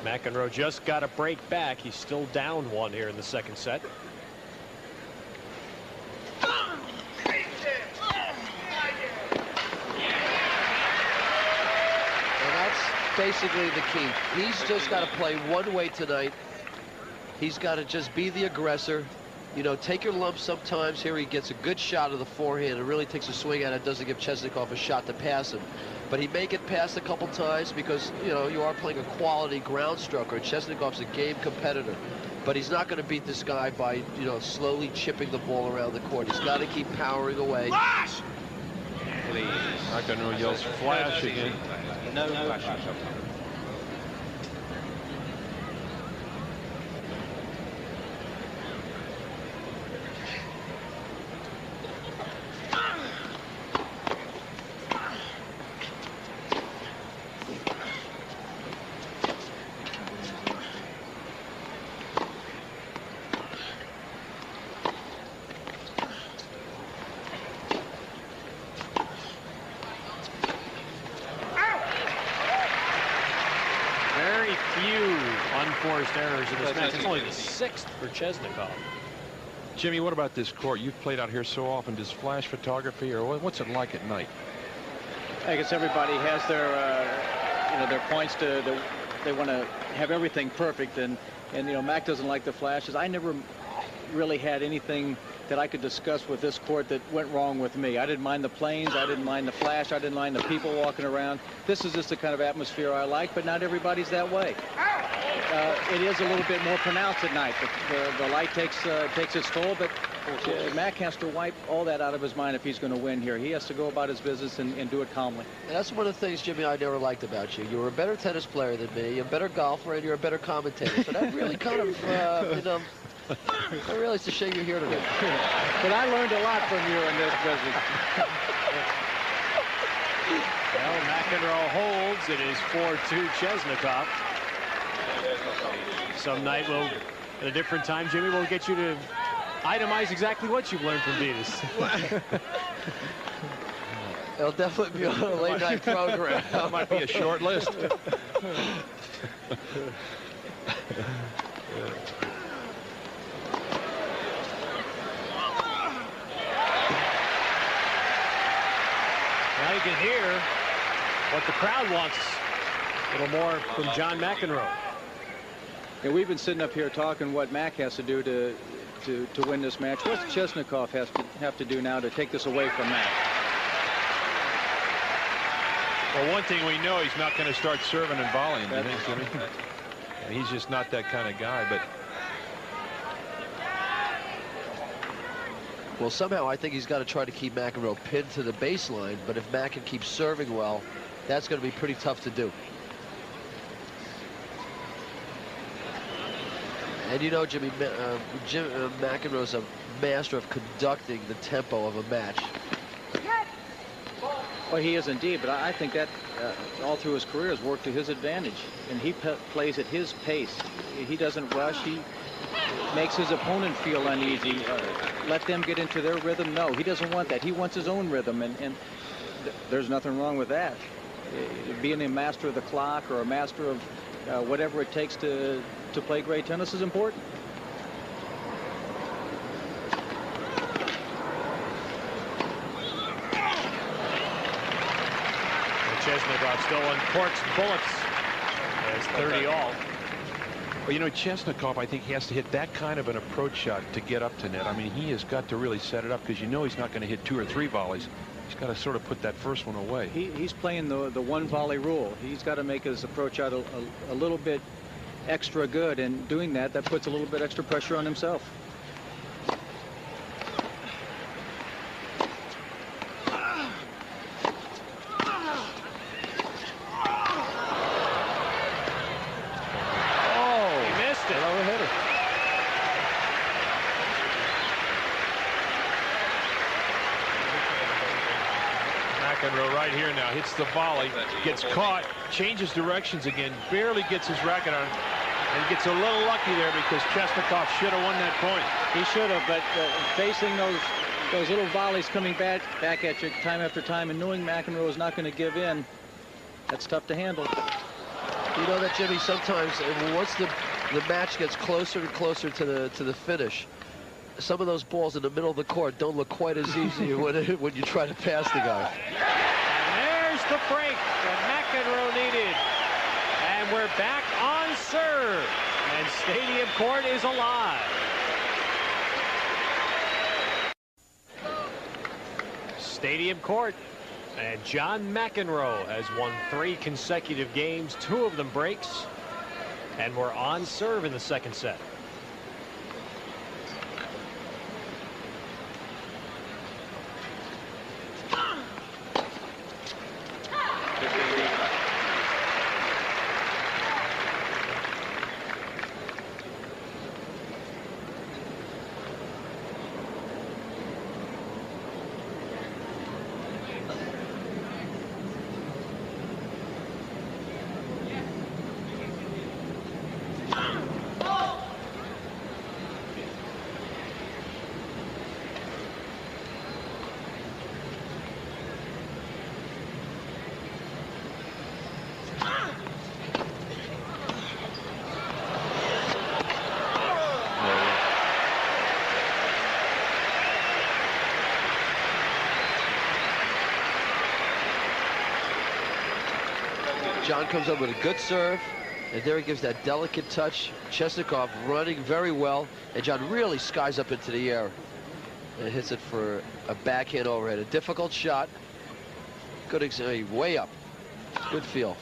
Speaker 2: McEnroe just got a break back. He's still down 1 here in the second set.
Speaker 3: Basically the key. He's just got to play one way tonight. He's got to just be the aggressor. You know, take your lumps sometimes. Here he gets a good shot of the forehand and really takes a swing at it. Doesn't give Chesnokov a shot to pass him. But he may get passed a couple times because, you know, you are playing a quality ground stroker. Chesnokov's a game competitor. But he's not going to beat this guy by, you know, slowly chipping the ball around the court. He's got to keep powering away.
Speaker 1: Flash! Please. McEnroe yells flash again.
Speaker 4: No flash.
Speaker 2: Unforced errors in this match. It's only the 6th for Chesnokov.
Speaker 1: Jimmy, what about this court? You've played out here so often. Does flash photography, or what's it like at night?
Speaker 8: I guess everybody has their, you know, their points they want to have everything perfect, and you know, Mac doesn't like the flashes. I never really had anything that I could discuss with this court that went wrong with me. I didn't mind the planes, I didn't mind the flash, I didn't mind the people walking around. This is just the kind of atmosphere I like, but not everybody's that way. It is a little bit more pronounced at night. The light takes its toll, but Mac has to wipe all that out of his mind if he's going to win here. He has to go about his business and do it calmly.
Speaker 3: And that's one of the things, Jimmy, I never liked about you. You were a better tennis player than me, a better golfer, and you're a better commentator. So that really kind of, you know, I realize it's a shame you're here today.
Speaker 8: But I learned a lot from you in this business.
Speaker 2: Well, McEnroe holds. It is 4-2 Chesnokov. Some night we'll, at a different time, Jimmy, we'll get you to itemize exactly what you've learned from Venus.
Speaker 3: It'll definitely be on a late night program.
Speaker 1: That might be a short list.
Speaker 2: Now you can hear what the crowd wants. A little more from John McEnroe.
Speaker 8: Yeah, we've been sitting up here talking what Mac has to do to win this match. What's Chesnokov have to do now to take this away from Mac?
Speaker 1: Well, one thing we know, he's not going to start serving and volleying, do you think, Jimmy? And he's just not that kind of guy, but...
Speaker 3: Well, somehow I think he's got to try to keep McEnroe pinned to the baseline, but if Mac can keep serving well, that's going to be pretty tough to do. And you know, Jimmy, McEnroe's a master of conducting the tempo of a match.
Speaker 8: Well, he is indeed, but I think that all through his career has worked to his advantage, and he plays at his pace. He doesn't rush. He makes his opponent feel uneasy. Let them get into their rhythm. No, he doesn't want that. He wants his own rhythm, and there's nothing wrong with that. Being a master of the clock or a master of whatever it takes to play great tennis is important.
Speaker 2: Chesnokov still uncorks bullets. It's 30 all.
Speaker 1: Well, you know, Chesnokov, I think he has to hit that kind of an approach shot to get up to net. I mean, he has got to really set it up because you know he's not going to hit 2 or 3 volleys. He's got to sort of put that first one away.
Speaker 8: He's playing the one volley rule. He's got to make his approach out a little bit extra good, and doing that puts a little bit extra pressure on himself.
Speaker 1: right here now. Hits the volley, gets caught, changes directions again, barely gets his racket on, and gets a little lucky there because Chesnokov should have won that point.
Speaker 8: He should have, but facing those little volleys coming back at you time after time, and knowing McEnroe is not going to give in, that's tough to handle.
Speaker 3: You know that, Jimmy, sometimes once the match gets closer and closer to the finish, some of those balls in the middle of the court don't look quite as easy when you try to pass the guy.
Speaker 2: And there's the break that McEnroe needed. And we're back on serve. And Stadium Court is alive. Stadium Court. And John McEnroe has won 3 consecutive games, 2 of them breaks. And we're on serve in the second set.
Speaker 3: John comes up with a good serve, and there he gives that delicate touch. Chesnokov running very well, and John really skies up into the air and hits it for a backhand overhead. A difficult shot. Good example, way up. Good feel.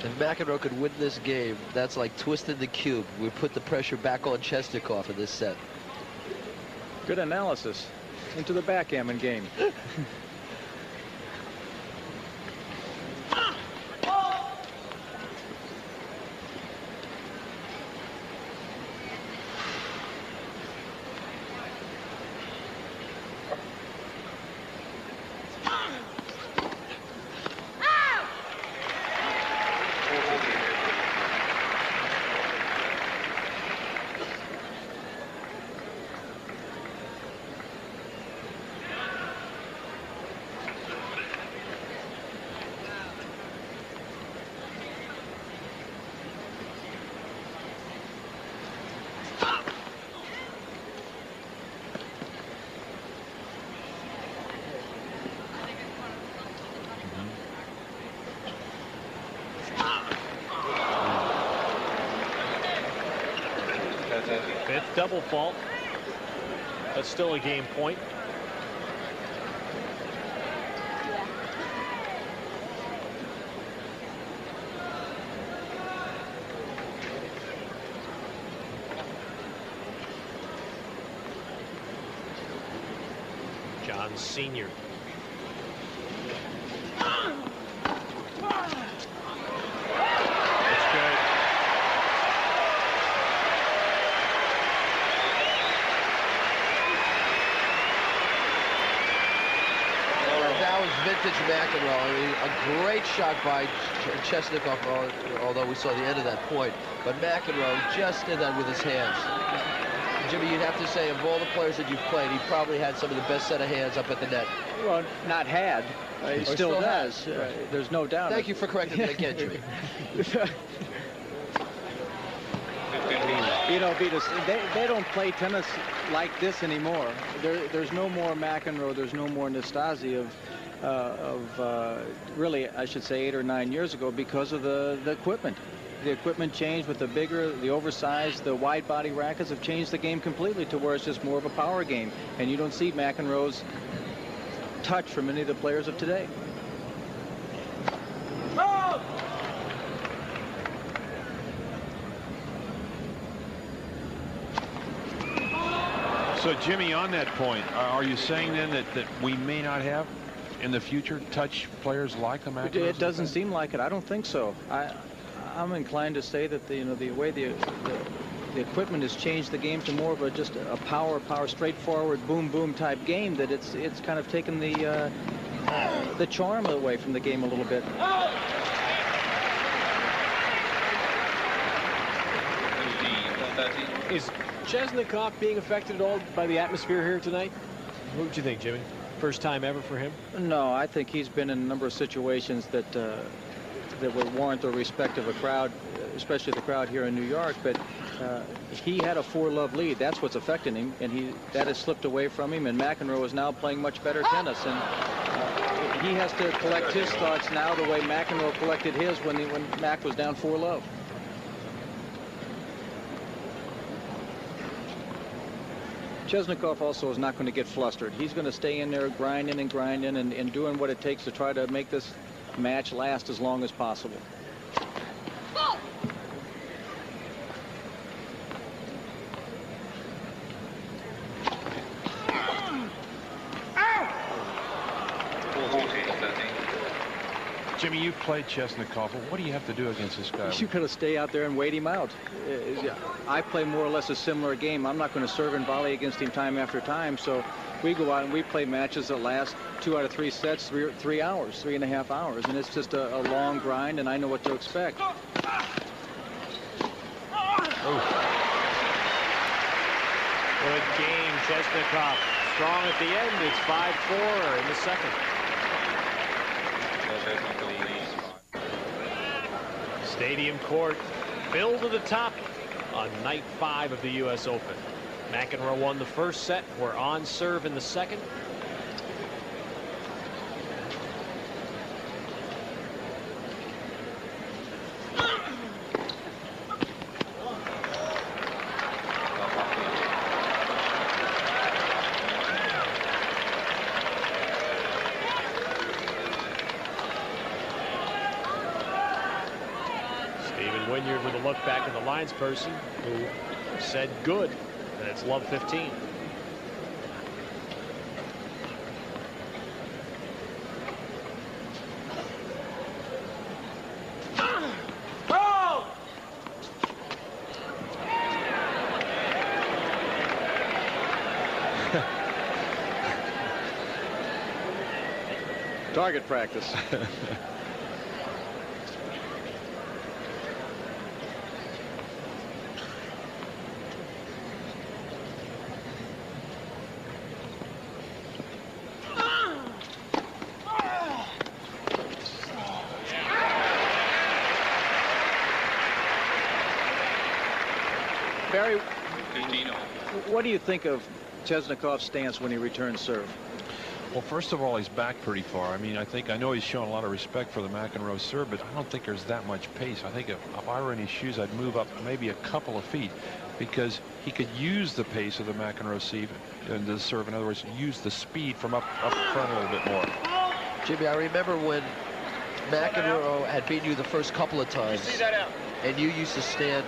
Speaker 3: If McEnroe could win this game, that's like twisting the cube. We put the pressure back on Chesnokov in this set.
Speaker 8: Good analysis into the backgammon game.
Speaker 2: Fifth double fault. That's still a game point. John Sr.
Speaker 3: Vintage McEnroe. I mean, a great shot by Chesnokov, although we saw the end of that point. But McEnroe just did that with his hands. Jimmy, you'd have to say, of all the players that you've played, he probably had some of the best set of hands up at the net.
Speaker 8: Well, not had. He still does. There's no doubt.
Speaker 3: Thank you for correcting me again, Jimmy.
Speaker 8: You know, Vitas, they don't play tennis like this anymore. There's no more McEnroe. There's no more Nastase of really, I should say, 8 or 9 years ago because of the equipment. The equipment changed with the bigger, the oversized, the wide body rackets have changed the game completely to where it's just more of a power game. And you don't see McEnroe's touch from many of the players of today.
Speaker 1: So, Jimmy, on that point, are you saying then that we may not have in the future touch players like the McEnroes?
Speaker 8: It doesn't seem like it. I don't think so. I'm inclined to say that the way the equipment has changed the game to more of just a power, straightforward, boom type game. That it's kind of taken the charm away from the game a little bit.
Speaker 2: Is Chesnokov being affected at all by the atmosphere here tonight? What would you think, Jimmy? First time ever for him?
Speaker 8: No, I think he's been in a number of situations that would warrant the respect of a crowd, especially the crowd here in New York. But he had a 4-love lead. That's what's affecting him, and that has slipped away from him. And McEnroe is now playing much better tennis, and he has to collect his thoughts now the way McEnroe collected his when Mac was down 4-love. Chesnokov also is not going to get flustered. He's going to stay in there grinding and doing what it takes to try to make this match last as long as possible.
Speaker 1: Jimmy, you played Chesnokov. What do you have to do against this guy?
Speaker 8: You've got to stay out there and wait him out. I play more or less a similar game. I'm not going to serve and volley against him time after time. So we go out and we play matches that last 2 out of 3 sets, 3 hours, 3.5 hours. And it's just a long grind, and I know what to expect.
Speaker 2: Good game, Chesnokov. Strong at the end. It's 5-4 in the second. Stadium court filled to the top on night 5 of the U.S. Open. McEnroe won the first set. We're on serve in the second. With a look back at the lines person who said good, and it's love 15.
Speaker 8: Target practice. Barry, what do you think of Chesnokov's stance when he returns serve?
Speaker 1: Well, first of all, he's back pretty far. I mean, I know he's shown a lot of respect for the McEnroe serve, but I don't think there's that much pace. I think if I were in his shoes, I'd move up maybe a couple of feet, because he could use the pace of the McEnroe serve. In other words, use the speed from up front a little bit more.
Speaker 3: Jimmy, I remember when McEnroe had beaten you the first couple of times, and you used to stand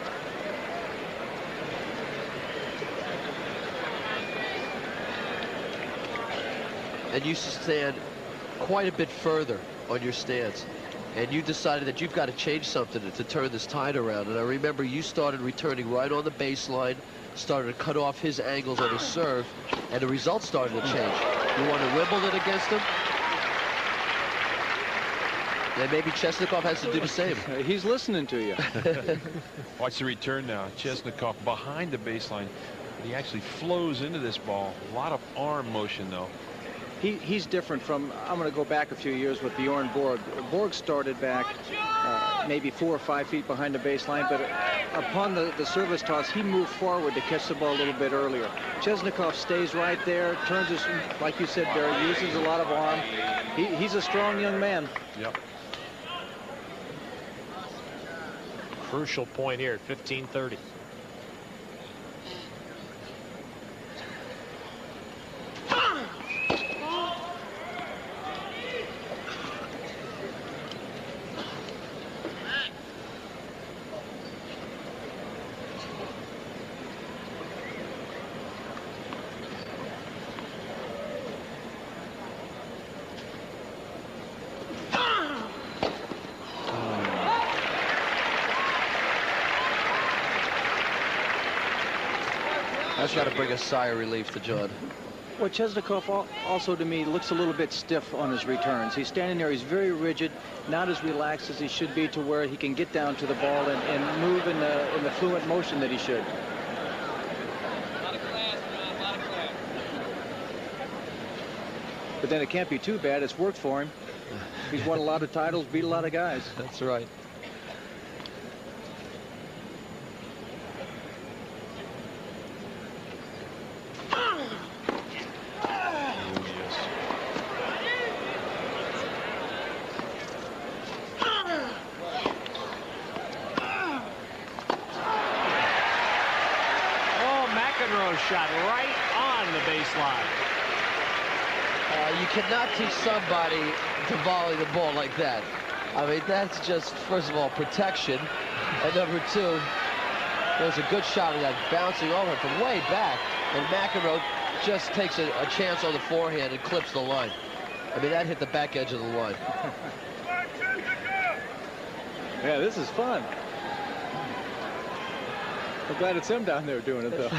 Speaker 3: quite a bit further on your stance, and you decided that you've got to change something to turn this tide around. And I remember you started returning right on the baseline, started to cut off his angles on his serve, and the results started to change. You won a Wimbledon against him, and maybe Chesnokov has to do the same.
Speaker 8: He's listening to you.
Speaker 1: Watch the return now. Chesnokov behind the baseline. He actually flows into this ball. A lot of arm motion, though.
Speaker 8: He's different from, I'm going to go back a few years with Bjorn Borg. Borg started back maybe 4 or 5 feet behind the baseline, but upon the service toss, he moved forward to catch the ball a little bit earlier. Chesnokov stays right there, turns his, like you said, Barry, uses a lot of arm. He's a strong young man.
Speaker 1: Yep.
Speaker 2: Crucial point here at 15:30.
Speaker 3: That's got to bring a sigh of relief to John.
Speaker 8: Well, Chesnokov also, to me, looks a little bit stiff on his returns. He's standing there. He's very rigid, not as relaxed as he should be to where he can get down to the ball and move in the fluent motion that he should. But then it can't be too bad. It's worked for him. He's won a lot of titles, beat a lot of guys.
Speaker 3: That's right.
Speaker 2: McEnroe shot right on the baseline.
Speaker 3: You cannot teach somebody to volley the ball like that. I mean, that's just, first of all, protection. And number two, there's a good shot of that bouncing over from way back. And McEnroe just takes a chance on the forehand and clips the line. I mean, that hit the back edge of the line.
Speaker 8: Yeah, this is fun. I'm glad it's him down there doing it, though.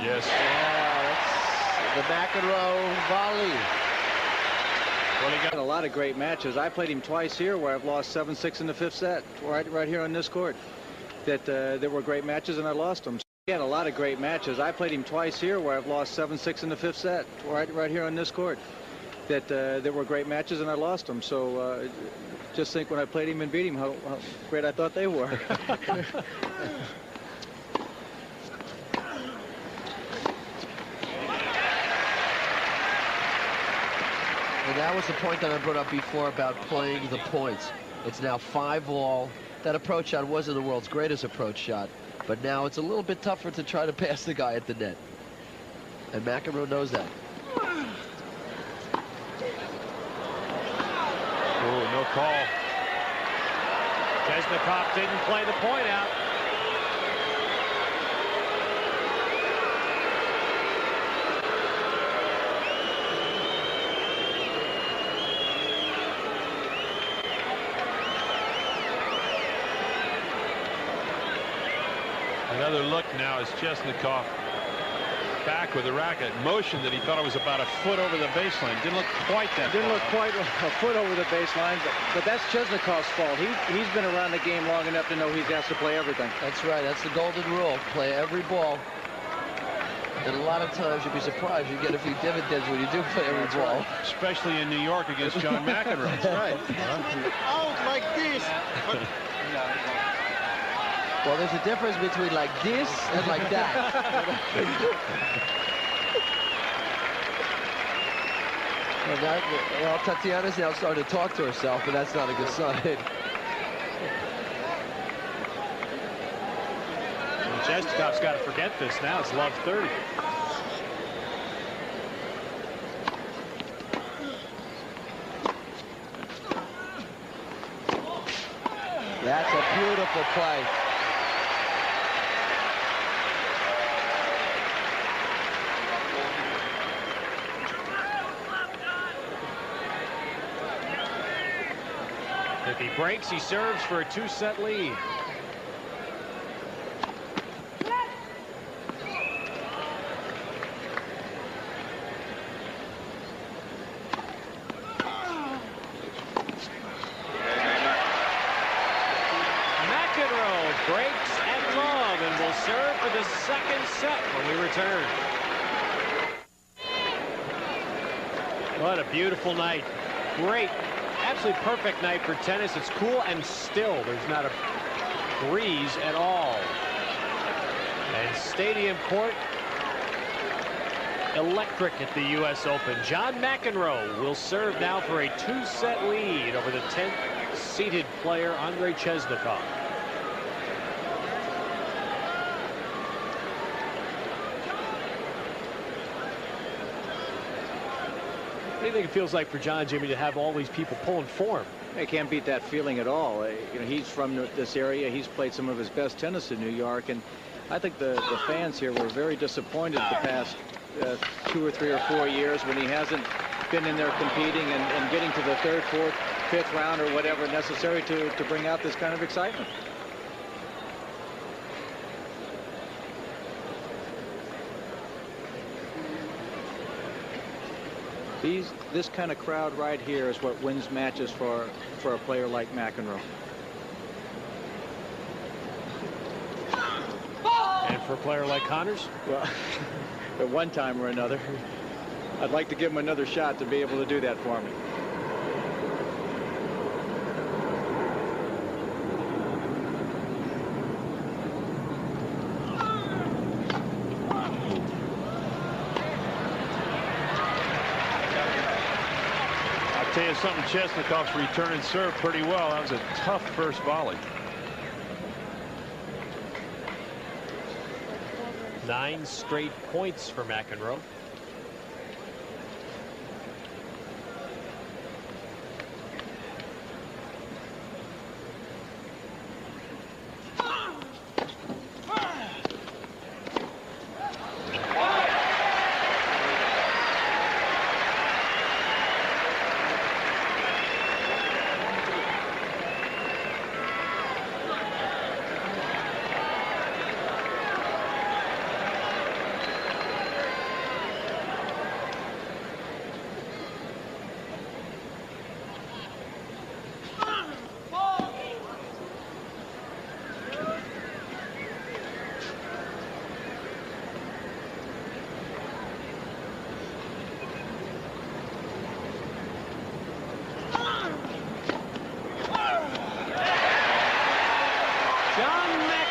Speaker 1: Yes.
Speaker 3: Yeah, that's the McEnroe volley.
Speaker 8: Well, he got a lot of great matches. I played him twice here where I've lost 7-6 in the fifth set, right here on this court. There were great matches and I lost them. He had a lot of great matches. I played him twice here where I've lost 7-6 in the fifth set, right here on this court. There were great matches and I lost them. So just think when I played him and beat him, how great I thought they were.
Speaker 3: And that was the point that I brought up before about playing the points. It's now 5-all. That approach shot wasn't the world's greatest approach shot, but now it's a little bit tougher to try to pass the guy at the net. And McEnroe knows that.
Speaker 1: Oh, no call.
Speaker 2: Chesnokov didn't play the point out.
Speaker 1: Another look now as Chesnokov back with the racket. Motion that he thought it was about a foot over the baseline. Didn't look quite that
Speaker 8: Didn't
Speaker 1: far.
Speaker 8: look quite a foot over the baseline, but that's Chesnokov's fault. He's been around the game long enough to know he has to play everything.
Speaker 3: That's right. That's the golden rule. Play every ball. And a lot of times you'd be surprised you get a few dividends when you do play every ball.
Speaker 1: Especially in New York against John McEnroe.
Speaker 3: That's right.
Speaker 10: Out like this.
Speaker 3: Well, there's a difference between like this and like that. Well, Tatiana's now starting to talk to herself, but that's not a good sign.
Speaker 2: Chesnokov's got to forget this now. It's love 30.
Speaker 3: That's a beautiful play.
Speaker 2: If he breaks, he serves for a 2-set lead. McEnroe breaks at love and will serve for the second set when we return. What a beautiful night. Great. Absolutely perfect night for tennis. It's cool and still. There's not a breeze at all. And Stadium Court electric at the U.S. Open. John McEnroe will serve now for a 2-set lead over the 10th seeded player Andrei Chesnokov. What do you think it feels like for John, Jimmy, to have all these people pulling for him?
Speaker 8: I can't beat that feeling at all. You know, he's from this area. He's played some of his best tennis in New York, and I think the fans here were very disappointed the past 2 or 3 or 4 years when he hasn't been in there competing and getting to the 3rd, 4th, 5th round or whatever necessary to bring out this kind of excitement. This kind of crowd right here is what wins matches for a player like McEnroe.
Speaker 2: And for a player like Connors?
Speaker 8: Well, at one time or another, I'd like to give him another shot to be able to do that for me.
Speaker 1: I'll tell you something, Chesnokov's return and serve pretty well. That was a tough first volley.
Speaker 2: 9 straight points for McEnroe.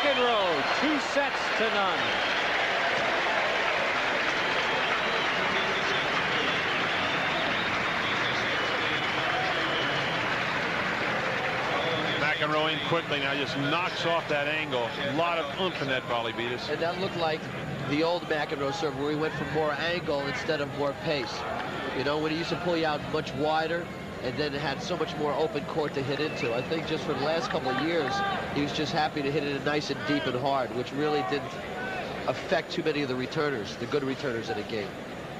Speaker 2: McEnroe, 2 sets to none.
Speaker 1: McEnroe in quickly now, just knocks off that angle. A lot of oomph in that volley, Beatus.
Speaker 3: And that looked like the old McEnroe serve where he went for more angle instead of more pace. You know, when he used to pull you out much wider and then had so much more open court to hit into. I think just for the last couple of years, he was just happy to hit it nice and deep and hard, which really didn't affect too many of the returners, the good returners in the game.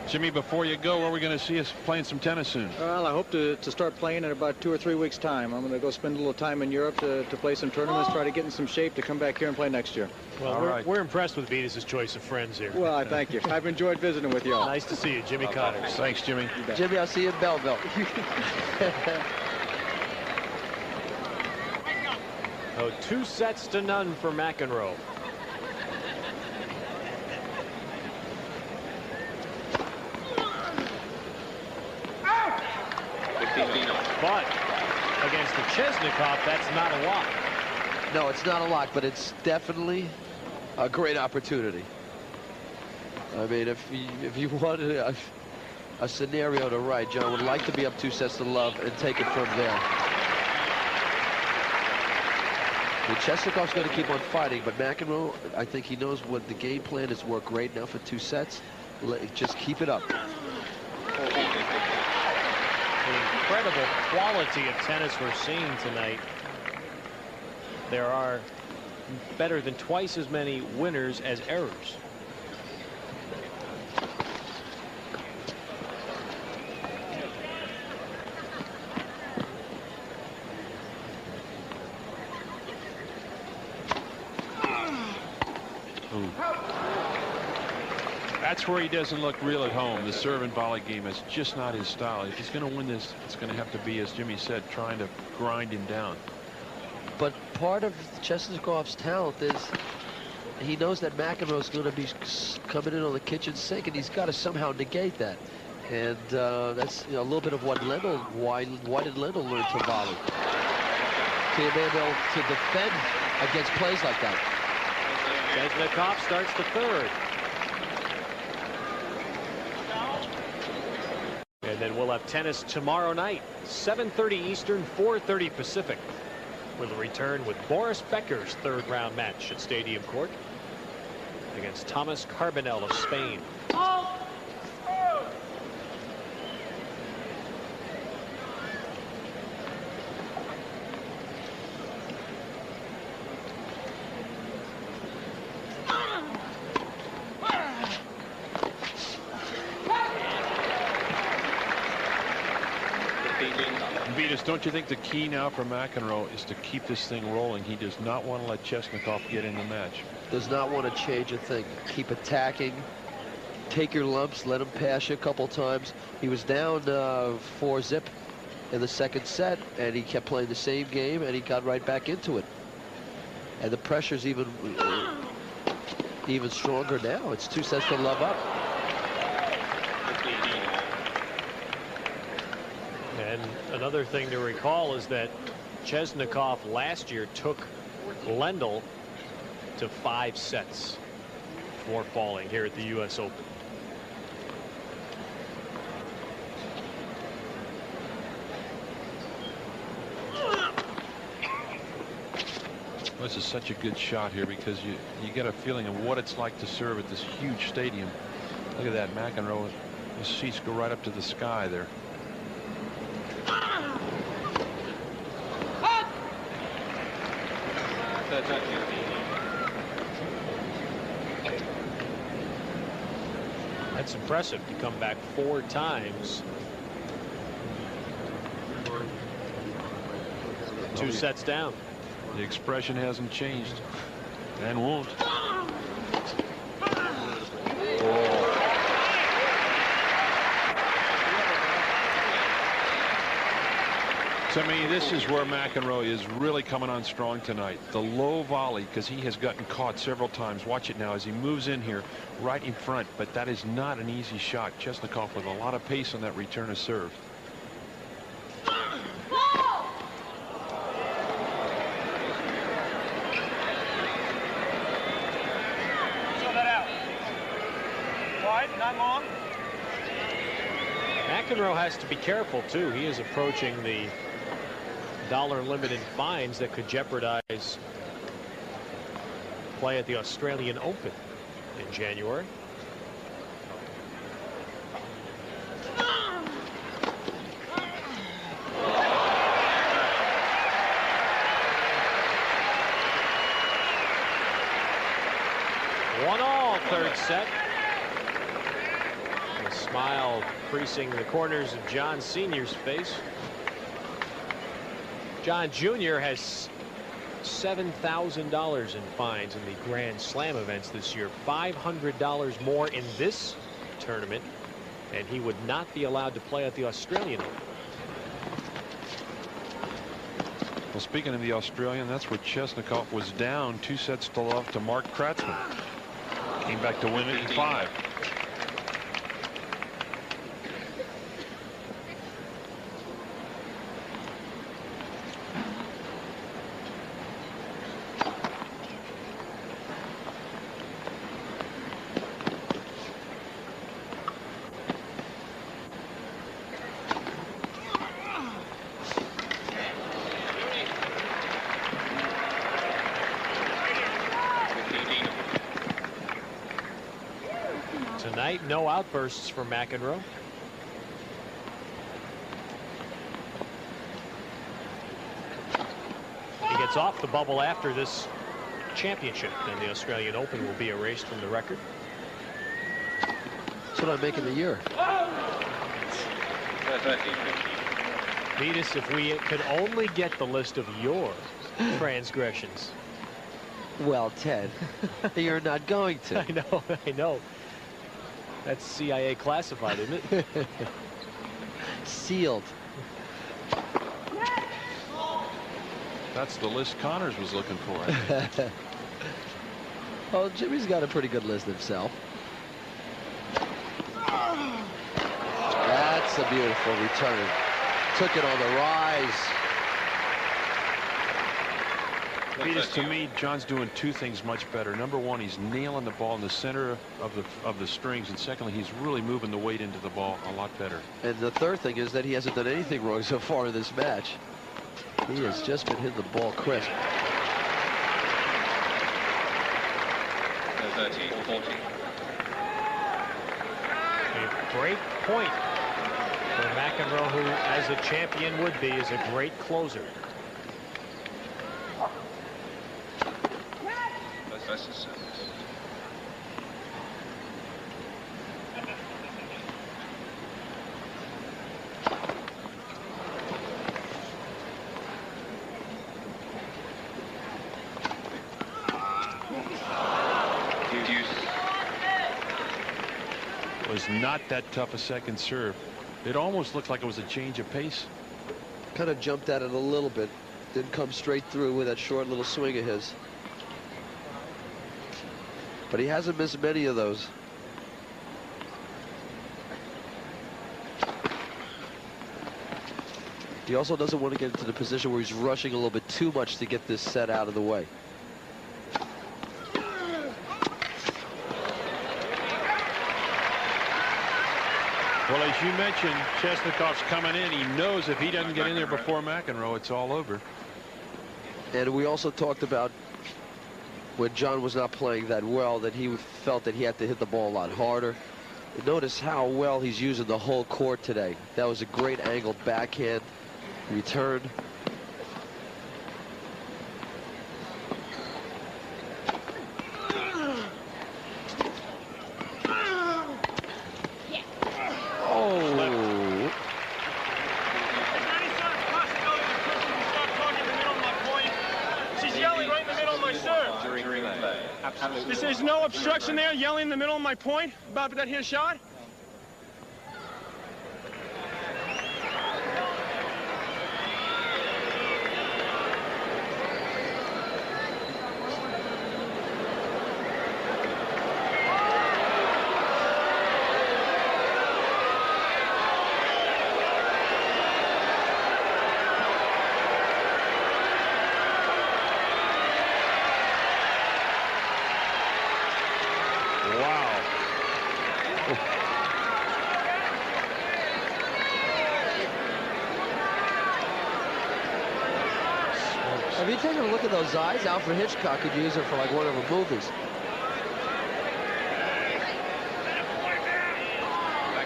Speaker 1: Jimmy, before you go, where are we going to see us playing some tennis soon?
Speaker 8: Well, I hope to start playing in about 2 or 3 weeks' time. I'm going to go spend a little time in Europe to play some tournaments, try to get in some shape to come back here and play next year.
Speaker 2: Well, we're impressed with Beatus' choice of friends here.
Speaker 8: Well, I thank you. I've enjoyed visiting with you all.
Speaker 2: Nice to see you, Jimmy Connors.
Speaker 1: Thanks, Jimmy.
Speaker 3: Jimmy, I'll see you in Belleville.
Speaker 2: Oh, 2 sets to none for McEnroe. But against the Chesnokov, that's not a lock.
Speaker 3: No, it's not a lock, but it's definitely a great opportunity. I mean, if you wanted a scenario to write, John would like to be up 2 sets to love and take it from there. And Chesnokov's going to keep on fighting, but McEnroe, I think he knows what the game plan is. Worked great now for 2 sets. Just keep it up.
Speaker 2: The incredible quality of tennis we're seeing tonight. There are better than twice as many winners as errors.
Speaker 1: That's where he doesn't look real at home. The serve and volley game is just not his style. If he's going to win this, it's going to have to be, as Jimmy said, trying to grind him down.
Speaker 3: But part of Chesnokov's talent is he knows that McEnroe's going to be coming in on the kitchen sink, and he's got to somehow negate that. And that's a little bit of what Lendl, why did Lendl learn to volley? To be able to defend against plays like that.
Speaker 2: Chesnokov starts the 3rd. And then we'll have tennis tomorrow night, 7:30 Eastern, 4:30 Pacific. We'll return with Boris Becker's 3rd round match at Stadium Court against Thomas Carbonell of Spain.
Speaker 1: Beatus, don't you think the key now for McEnroe is to keep this thing rolling? He does not want to let Chesnokov get in the match.
Speaker 3: Does not want to change a thing. Keep attacking. take your lumps, let him pass you a couple times. He was down 4-zip in the second set, and he kept playing the same game, and he got right back into it. And the pressure's even stronger now. It's 2 sets to love up.
Speaker 2: And another thing to recall is that Chesnokov last year took Lendl to 5 sets for falling here at the U.S. Open.
Speaker 1: This is such a good shot here because you get a feeling of what it's like to serve at this huge stadium. Look at that, McEnroe. His seats go right up to the sky there.
Speaker 2: That's impressive to come back 4 times. 2 sets down.
Speaker 1: The expression hasn't changed and won't. To me, this is where McEnroe is really coming on strong tonight. The low volley, because he has gotten caught several times. Watch it now as he moves in here right in front, but that is not an easy shot. Chesnokov with a lot of pace on that return of serve.
Speaker 2: McEnroe has to be careful too. He is approaching the dollar limit in fines that could jeopardize play at the Australian Open in January. One all, third set. A smile creasing the corners of John Sr.'s face. John Jr. has $7,000 in fines in the Grand Slam events this year. $500 more in this tournament, and he would not be allowed to play at the Australian Open.
Speaker 1: Well, speaking of the Australian, that's where Chesnokov was down 2 sets to love to Mark Kratzmann. Came back to win it in 5.
Speaker 2: Tonight, no outbursts for McEnroe. He gets off the bubble after this championship, and the Australian Open will be erased from the record.
Speaker 3: That's what I'm making the year.
Speaker 2: Vetus, if we could only get the list of your transgressions.
Speaker 3: Well, Ted, you're not going to.
Speaker 2: I know. That's CIA classified, isn't it?
Speaker 3: Sealed.
Speaker 1: That's the list Connors was looking for.
Speaker 3: Well, Jimmy's got a pretty good list himself. That's a beautiful return. Took it on the rise.
Speaker 1: To me, John's doing 2 things much better. Number one, he's nailing the ball in the center of the strings, and secondly, he's really moving the weight into the ball a lot better.
Speaker 3: And the third thing is that he hasn't done anything wrong so far in this match. He has just been hitting the ball crisp.
Speaker 4: 30-40.
Speaker 2: A great point for McEnroe, who, as a champion would be, is a great closer.
Speaker 1: not that tough a second serve. It almost looked like it was a change of pace.
Speaker 3: Kind of jumped at it a little bit. Didn't come straight through with that short little swing of his. But he hasn't missed many of those. He also doesn't want to get into the position where he's rushing a little bit too much to get this set out of the way.
Speaker 1: Well, as you mentioned, Chesnokov's coming in. He knows if he doesn't get in there before McEnroe, it's all over.
Speaker 3: And we also talked about when John was not playing that well, that he felt that he had to hit the ball a lot harder. Notice how well he's using the whole court today. That was a great angled backhand return.
Speaker 10: There's no obstruction there, yelling in the middle of my point about that here shot.
Speaker 3: Have you taken a look at those eyes? Alfred Hitchcock could use it for like one of her movies.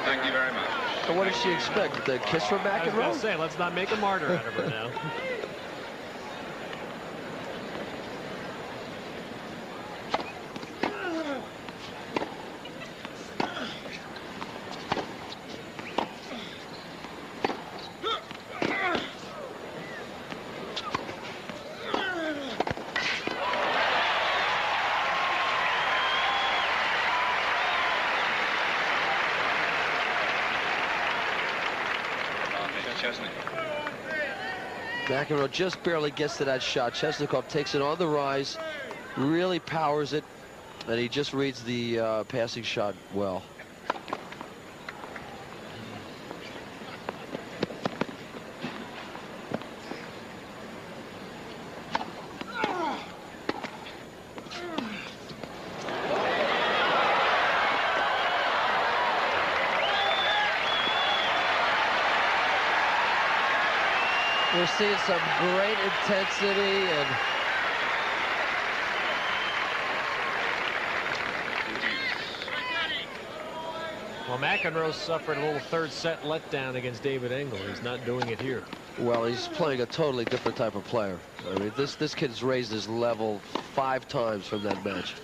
Speaker 4: Thank you very much.
Speaker 3: So what does she expect? The kiss from McEnroe?
Speaker 2: I was going to say, let's not make a martyr out of her now.
Speaker 3: McEnroe just barely gets to that shot. Chesnokov takes it on the rise, really powers it, and he just reads the passing shot well. We're seeing some great intensity and
Speaker 2: well, McEnroe suffered a little third set letdown against David Engel. He's not doing it here.
Speaker 3: well, he's playing a totally different type of player. I mean, this kid's raised his level 5 times from that match.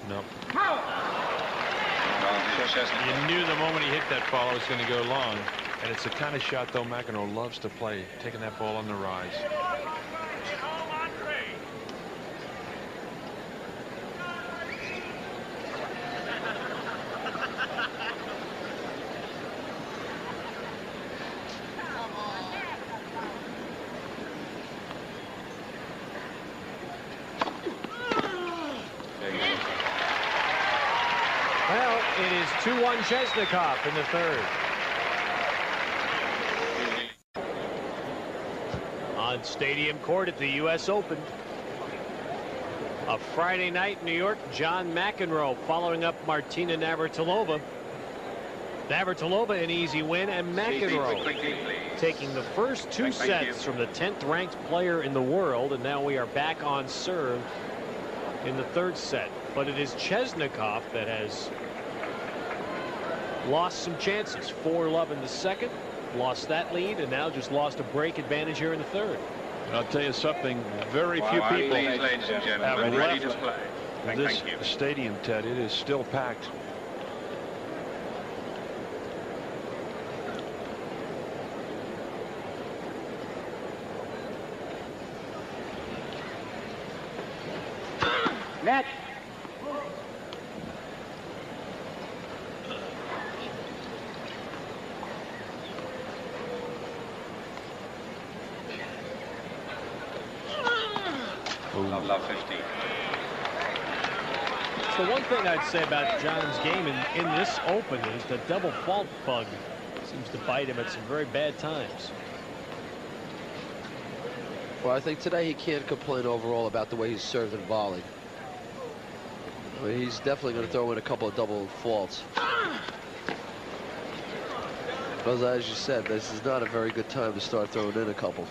Speaker 1: No. You knew the moment he hit that ball it was going to go long. And it's the kind of shot, though, McEnroe loves to play, taking that ball on the rise.
Speaker 2: Well, it is 2-1 Chesnokov in the third. On Stadium Court at the U.S. Open. A Friday night in New York, John McEnroe following up Martina Navratilova. Navratilova an easy win, and McEnroe taking the first 2 sets from the 10th ranked player in the world, and now we are back on serve in the third set. But it is Chesnokov that has lost some chances. 4-love in the second. Lost that lead, and now just lost a break advantage here in the third.
Speaker 1: I'll tell you something, very few people
Speaker 4: ladies and gentlemen,
Speaker 1: have
Speaker 4: ready to
Speaker 1: left
Speaker 4: play.
Speaker 1: this
Speaker 4: Thank you.
Speaker 1: stadium, Ted. It is still packed.
Speaker 10: Net.
Speaker 4: love 50.
Speaker 2: So one thing I'd say about John's game in this Open is the double fault bug seems to bite him at some very bad times.
Speaker 3: Well, I think today he can't complain overall about the way he's served and volleyed. I mean, he's definitely going to throw in a couple of double faults. But as you said, this is not a very good time to start throwing in a couple.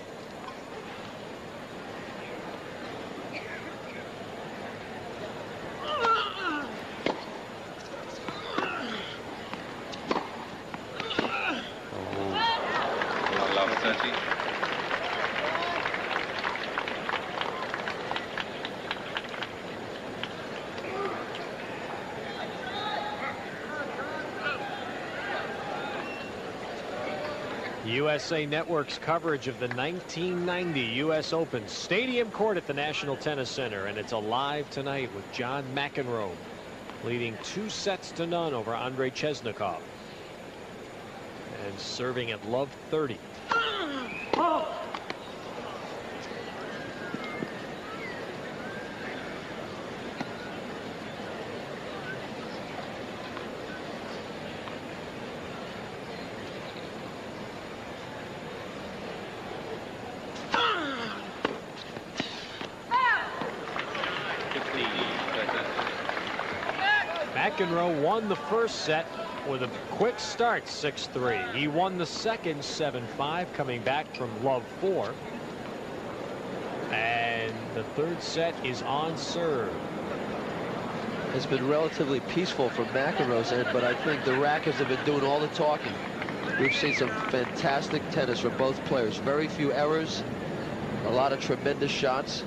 Speaker 2: USA Network's coverage of the 1990 U.S. Open Stadium Court at the National Tennis Center, and it's alive tonight with John McEnroe leading 2-0 over Andrei Chesnokov and serving at love 30. McEnroe won the first set with a quick start, 6-3. He won the second, 7-5, coming back from love 4. And the third set is on serve.
Speaker 3: It's been relatively peaceful from McEnroe's end, but I think the rackets have been doing all the talking. We've seen some fantastic tennis from both players. Very few errors, a lot of tremendous shots.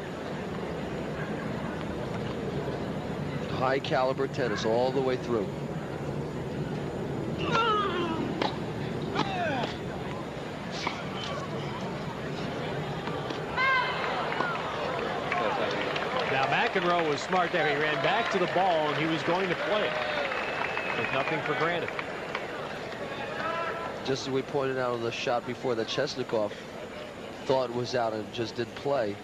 Speaker 3: High caliber tennis all the way through.
Speaker 2: Now McEnroe was smart there. He ran back to the ball and he was going to play it. There's nothing for granted.
Speaker 3: Just as we pointed out on the shot before that Chesnokov thought was out and just didn't play.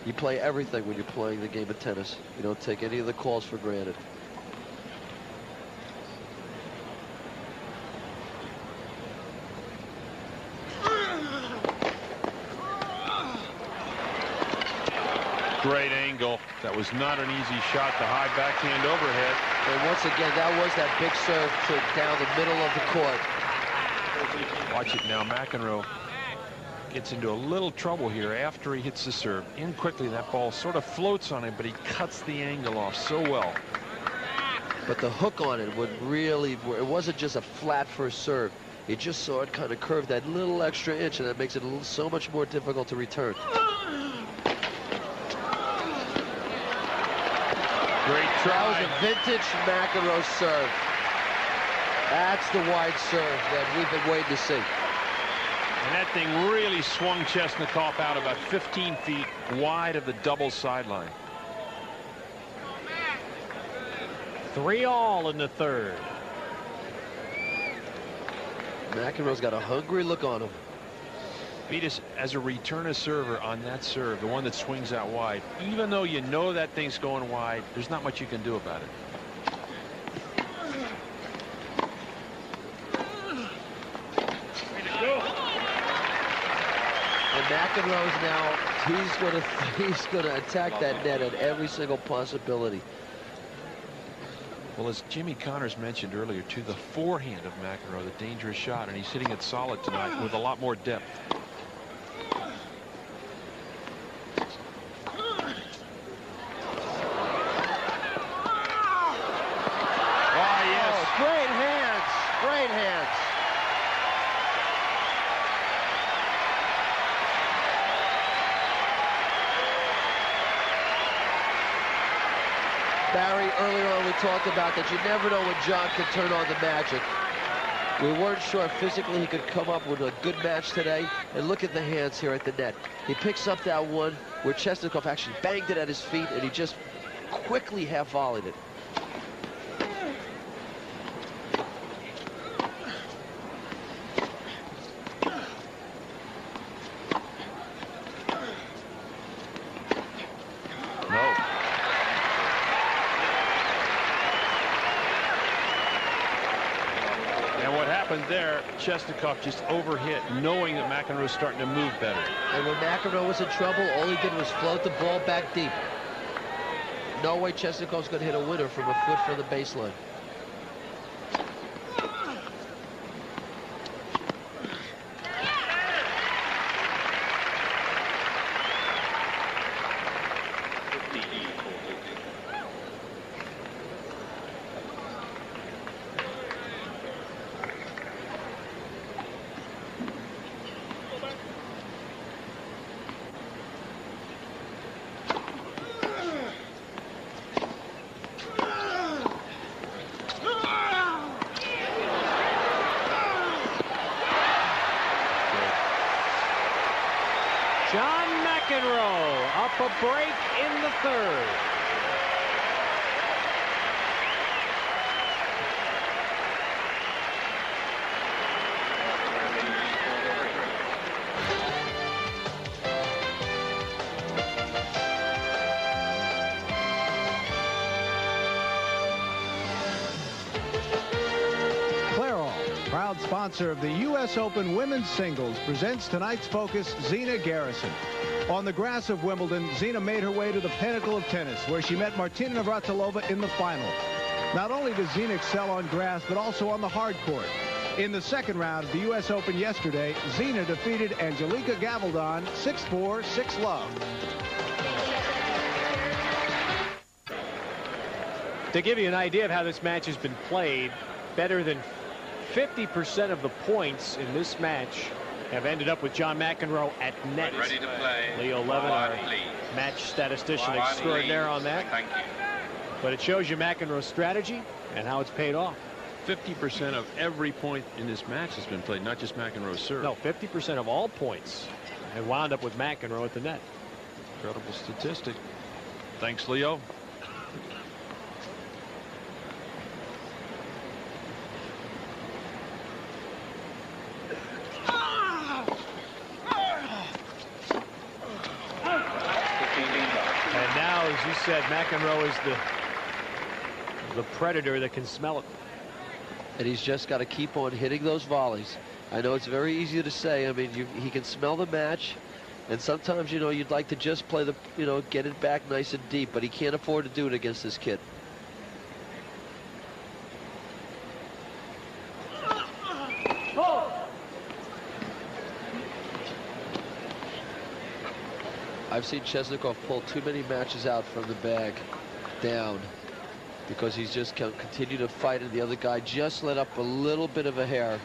Speaker 3: You play everything when you're playing the game of tennis. You don't take any of the calls for granted.
Speaker 1: Great angle. That was not an easy shot. The high backhand overhead.
Speaker 3: And once again, that was that big serve to down the middle of the court.
Speaker 1: Watch it now. McEnroe gets into a little trouble here after he hits the serve. In quickly, that ball sort of floats on him, but he cuts the angle off so well.
Speaker 3: But the hook on it would really, it wasn't just a flat first serve. You just saw it kind of curve that little extra inch, and that makes it so much more difficult to return.
Speaker 1: Great try.
Speaker 3: That was a vintage McEnroe serve. That's the wide serve that we've been waiting to see.
Speaker 1: And that thing really swung Chesnokov out about 15 feet wide of the double sideline.
Speaker 2: 3-all in the third.
Speaker 3: McEnroe's got a hungry look on him.
Speaker 1: Vitas, as a returner server on that serve, the one that swings out wide, even though you know that thing's going wide, there's not much you can do about it.
Speaker 3: And McEnroe's now, he's gonna attack that net at every single possibility.
Speaker 1: Well, as Jimmy Connors mentioned earlier, too, the forehand of McEnroe, the dangerous shot, and he's hitting it solid tonight with a lot more depth.
Speaker 3: Great hands, great hands. Barry, earlier on we talked about that you never know when John can turn on the magic. We weren't sure physically he could come up with a good match today. And look at the hands here at the net. He picks up that one where Chesnokov actually banged it at his feet, and he just quickly half volleyed it.
Speaker 1: And what happened there, Chesnokov just overhit, knowing that McEnroe was starting to move better.
Speaker 3: And when McEnroe was in trouble, all he did was float the ball back deep. No way Chesnokov's going to hit a winner from a foot from the baseline.
Speaker 2: John McEnroe up a break in the third.
Speaker 9: Proud sponsor of the U.S. Open Women's Singles, presents tonight's focus, Zina Garrison. On the grass of Wimbledon, Zina made her way to the pinnacle of tennis, where she met Martina Navratilova in the final. Not only does Zina excel on grass, but also on the hard court. In the second round of the U.S. Open yesterday, Zina defeated Angelika Gavaldon 6-4, 6-love.
Speaker 2: To give you an idea of how this match has been played, better than 50% of the points in this match have ended up with John McEnroe at net.
Speaker 4: Ready to play.
Speaker 2: Leo Levin, our match statistician extraordinaire on that.
Speaker 4: Thank you.
Speaker 2: But it shows you McEnroe's strategy and how it's paid off.
Speaker 1: 50% of every point in this match has been played, not just McEnroe's serve.
Speaker 2: No, 50% of all points have wound up with McEnroe at the net.
Speaker 1: Incredible statistic. Thanks, Leo.
Speaker 2: As you said, McEnroe is the predator that can smell it.
Speaker 3: And he's just got to keep on hitting those volleys. I know it's very easy to say. I mean, he can smell the match. And sometimes, you know, you'd like to just play the, you know, get it back nice and deep. But he can't afford to do it against this kid. I've seen Chesnokov pull too many matches out from the bag down because he's just continued to fight, and the other guy just let up a little bit of a hair.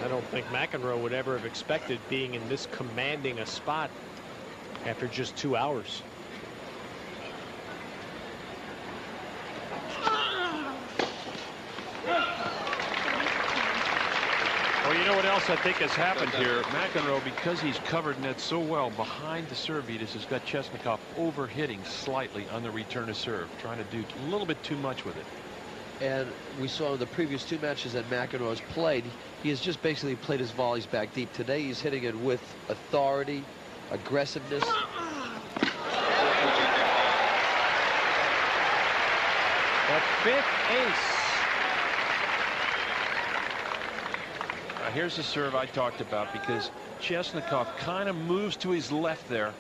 Speaker 2: I don't think McEnroe would ever have expected being in this commanding a spot after just 2 hours.
Speaker 1: Well, you know what else I think has happened here? McEnroe, because he's covered net so well behind the serve beaters, has got Chesnokov overhitting slightly on the return of serve, trying to do a little bit too much with it.
Speaker 3: And we saw in the previous two matches that McEnroe has played, he has just basically played his volleys back deep. Today he's hitting it with authority, aggressiveness.
Speaker 2: The fifth ace.
Speaker 1: Here's the serve I talked about, because Chesnokov kind of moves to his left there.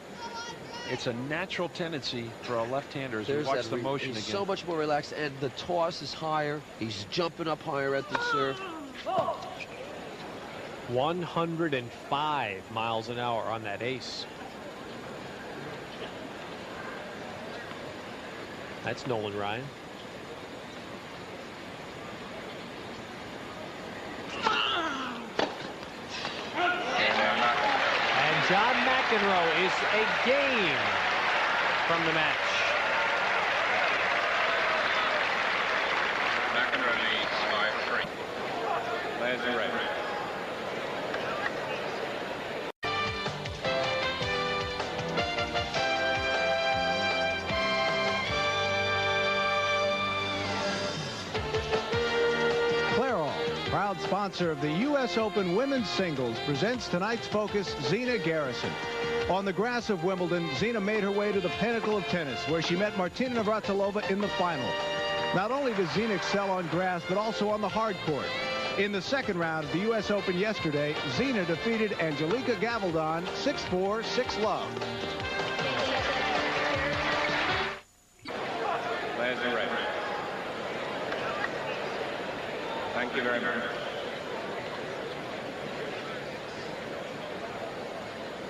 Speaker 1: It's a natural tendency for a left-hander as we watch the motion again.
Speaker 3: He's so much more relaxed, and the toss is higher. He's jumping up higher at the serve.
Speaker 2: 105 miles an hour on that ace. That's Nolan Ryan. And John McEnroe is a game from the match.
Speaker 4: There's the red.
Speaker 9: Proud sponsor of the U.S. Open Women's Singles, presents tonight's focus, Zina Garrison. On the grass of Wimbledon, Zina made her way to the pinnacle of tennis, where she met Martina Navratilova in the final. Not only does Zina excel on grass, but also on the hard court. In the second round of the U.S. Open yesterday, Zina defeated Angelika Gavaldon 6-4, 6-love.
Speaker 4: There's the red. Thank you very much.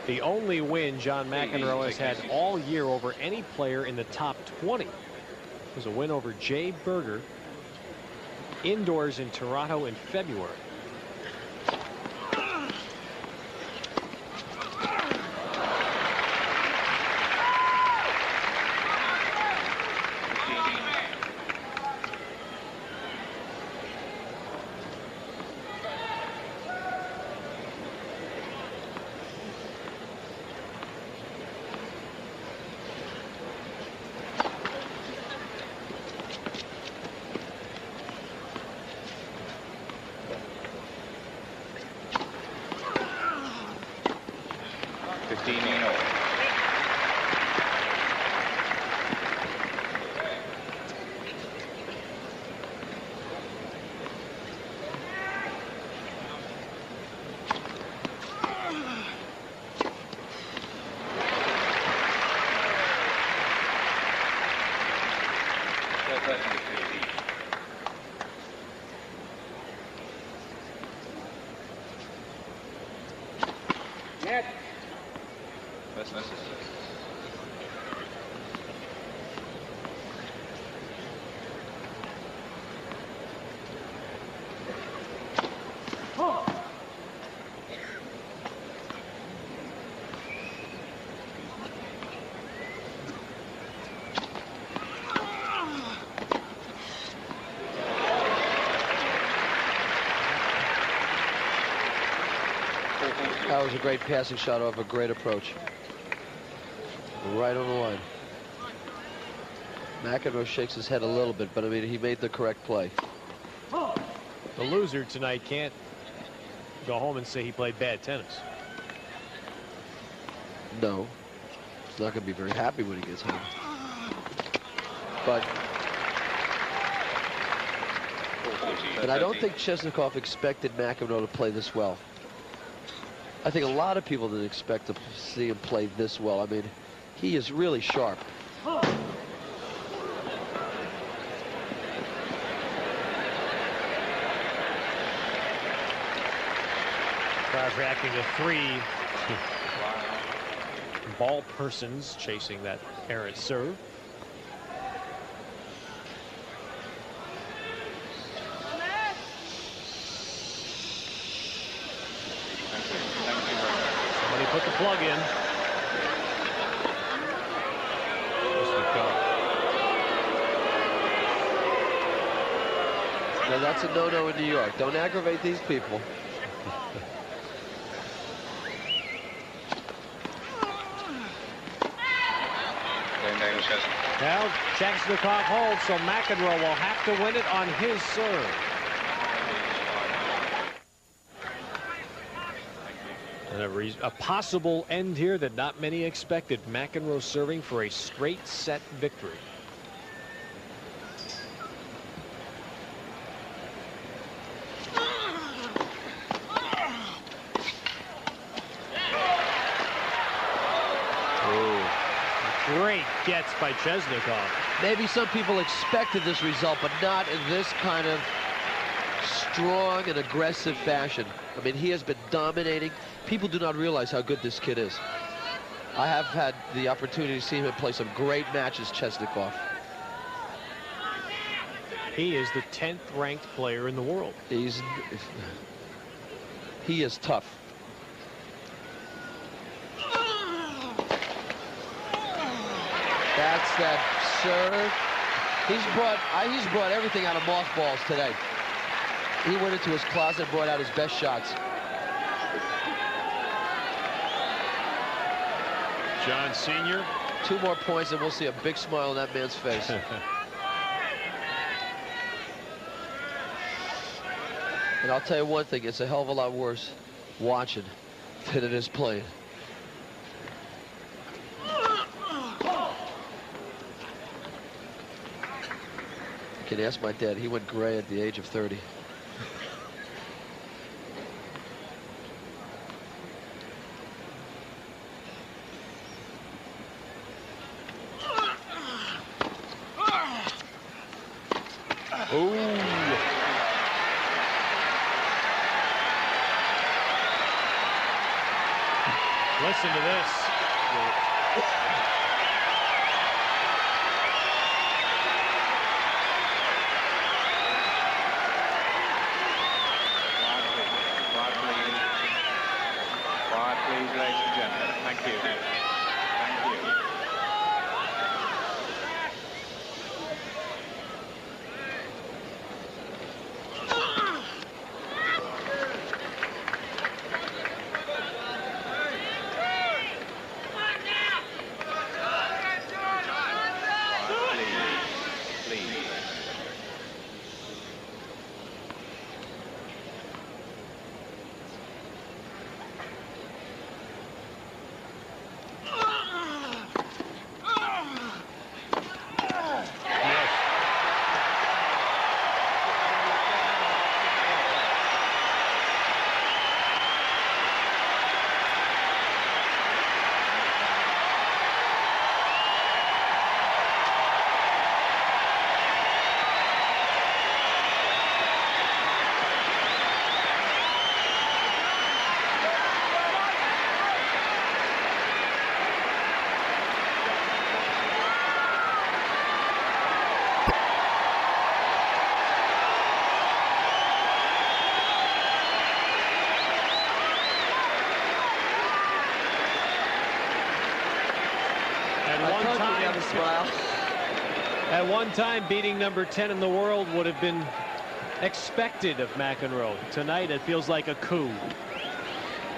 Speaker 2: The only win John McEnroe has had all year over any player in the top 20 was a win over Jay Berger indoors in Toronto in February.
Speaker 3: That was a great passing shot off a great approach. Right on the line. McEnroe shakes his head a little bit, but I mean, he made the correct play.
Speaker 2: The loser tonight can't go home and say he played bad tennis.
Speaker 3: No. He's not going to be very happy when he gets home. But I don't think Chesnokov expected McEnroe to play this well. I think a lot of people didn't expect to see him play this well. I mean, he is really sharp.
Speaker 2: Crowd reacting to three ball persons chasing that errant serve. Somebody put the plug in.
Speaker 3: Now that's a no-no in New York. Don't aggravate these people.
Speaker 2: Now Chesnokov holds, so McEnroe will have to win it on his serve. And a possible end here that not many expected. McEnroe serving for a straight set victory. Great gets by Chesnokov.
Speaker 3: Maybe some people expected this result, but not in this kind of strong and aggressive fashion. I mean, he has been dominating. People do not realize how good this kid is. I have had the opportunity to see him play some great matches, Chesnokov.
Speaker 2: He is the 10th ranked player in the world.
Speaker 3: He is tough. That's that serve. He's brought everything out of mothballs today. he went into his closet and brought out his best shots.
Speaker 1: John Sr.
Speaker 3: 2 more points and we'll see a big smile on that man's face. And I'll tell you one thing, it's a hell of a lot worse watching than it is playing. You can ask my dad, he went gray at the age of 30.
Speaker 2: Listen to this.
Speaker 4: Quiet, please, ladies and gentlemen. Thank you. Thank you.
Speaker 2: At one time, beating number 10 in the world would have been expected of McEnroe. Tonight, it feels like a coup.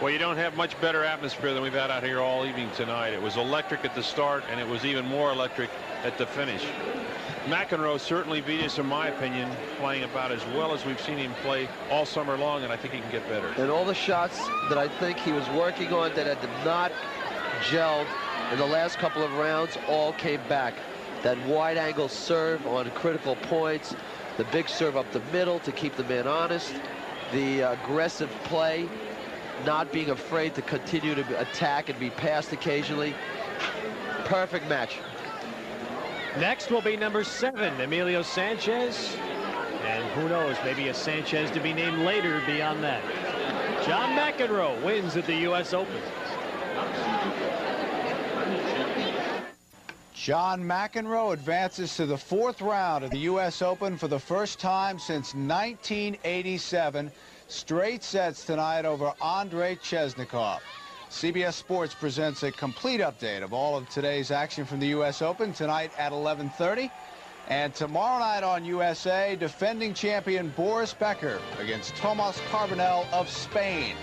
Speaker 1: Well, you don't have much better atmosphere than we've had out here all evening tonight. It was electric at the start, and it was even more electric at the finish. McEnroe certainly beat us, in my opinion, playing about as well as we've seen him play all summer long, and I think he can get better.
Speaker 3: And all the shots that I think he was working on that had not gelled in the last couple of rounds all came back. That wide angle serve on critical points, the big serve up the middle to keep the man honest, the aggressive play, not being afraid to continue to attack and be passed occasionally. Perfect match.
Speaker 2: Next will be number 7, Emilio Sanchez. And who knows, maybe a Sanchez to be named later beyond that. John McEnroe wins at the U.S. Open.
Speaker 9: John McEnroe advances to the 4th round of the U.S. Open for the first time since 1987. Straight sets tonight over Andrei Chesnokov. CBS Sports presents a complete update of all of today's action from the U.S. Open tonight at 11:30. And tomorrow night on USA, defending champion Boris Becker against Tomas Carbonell of Spain.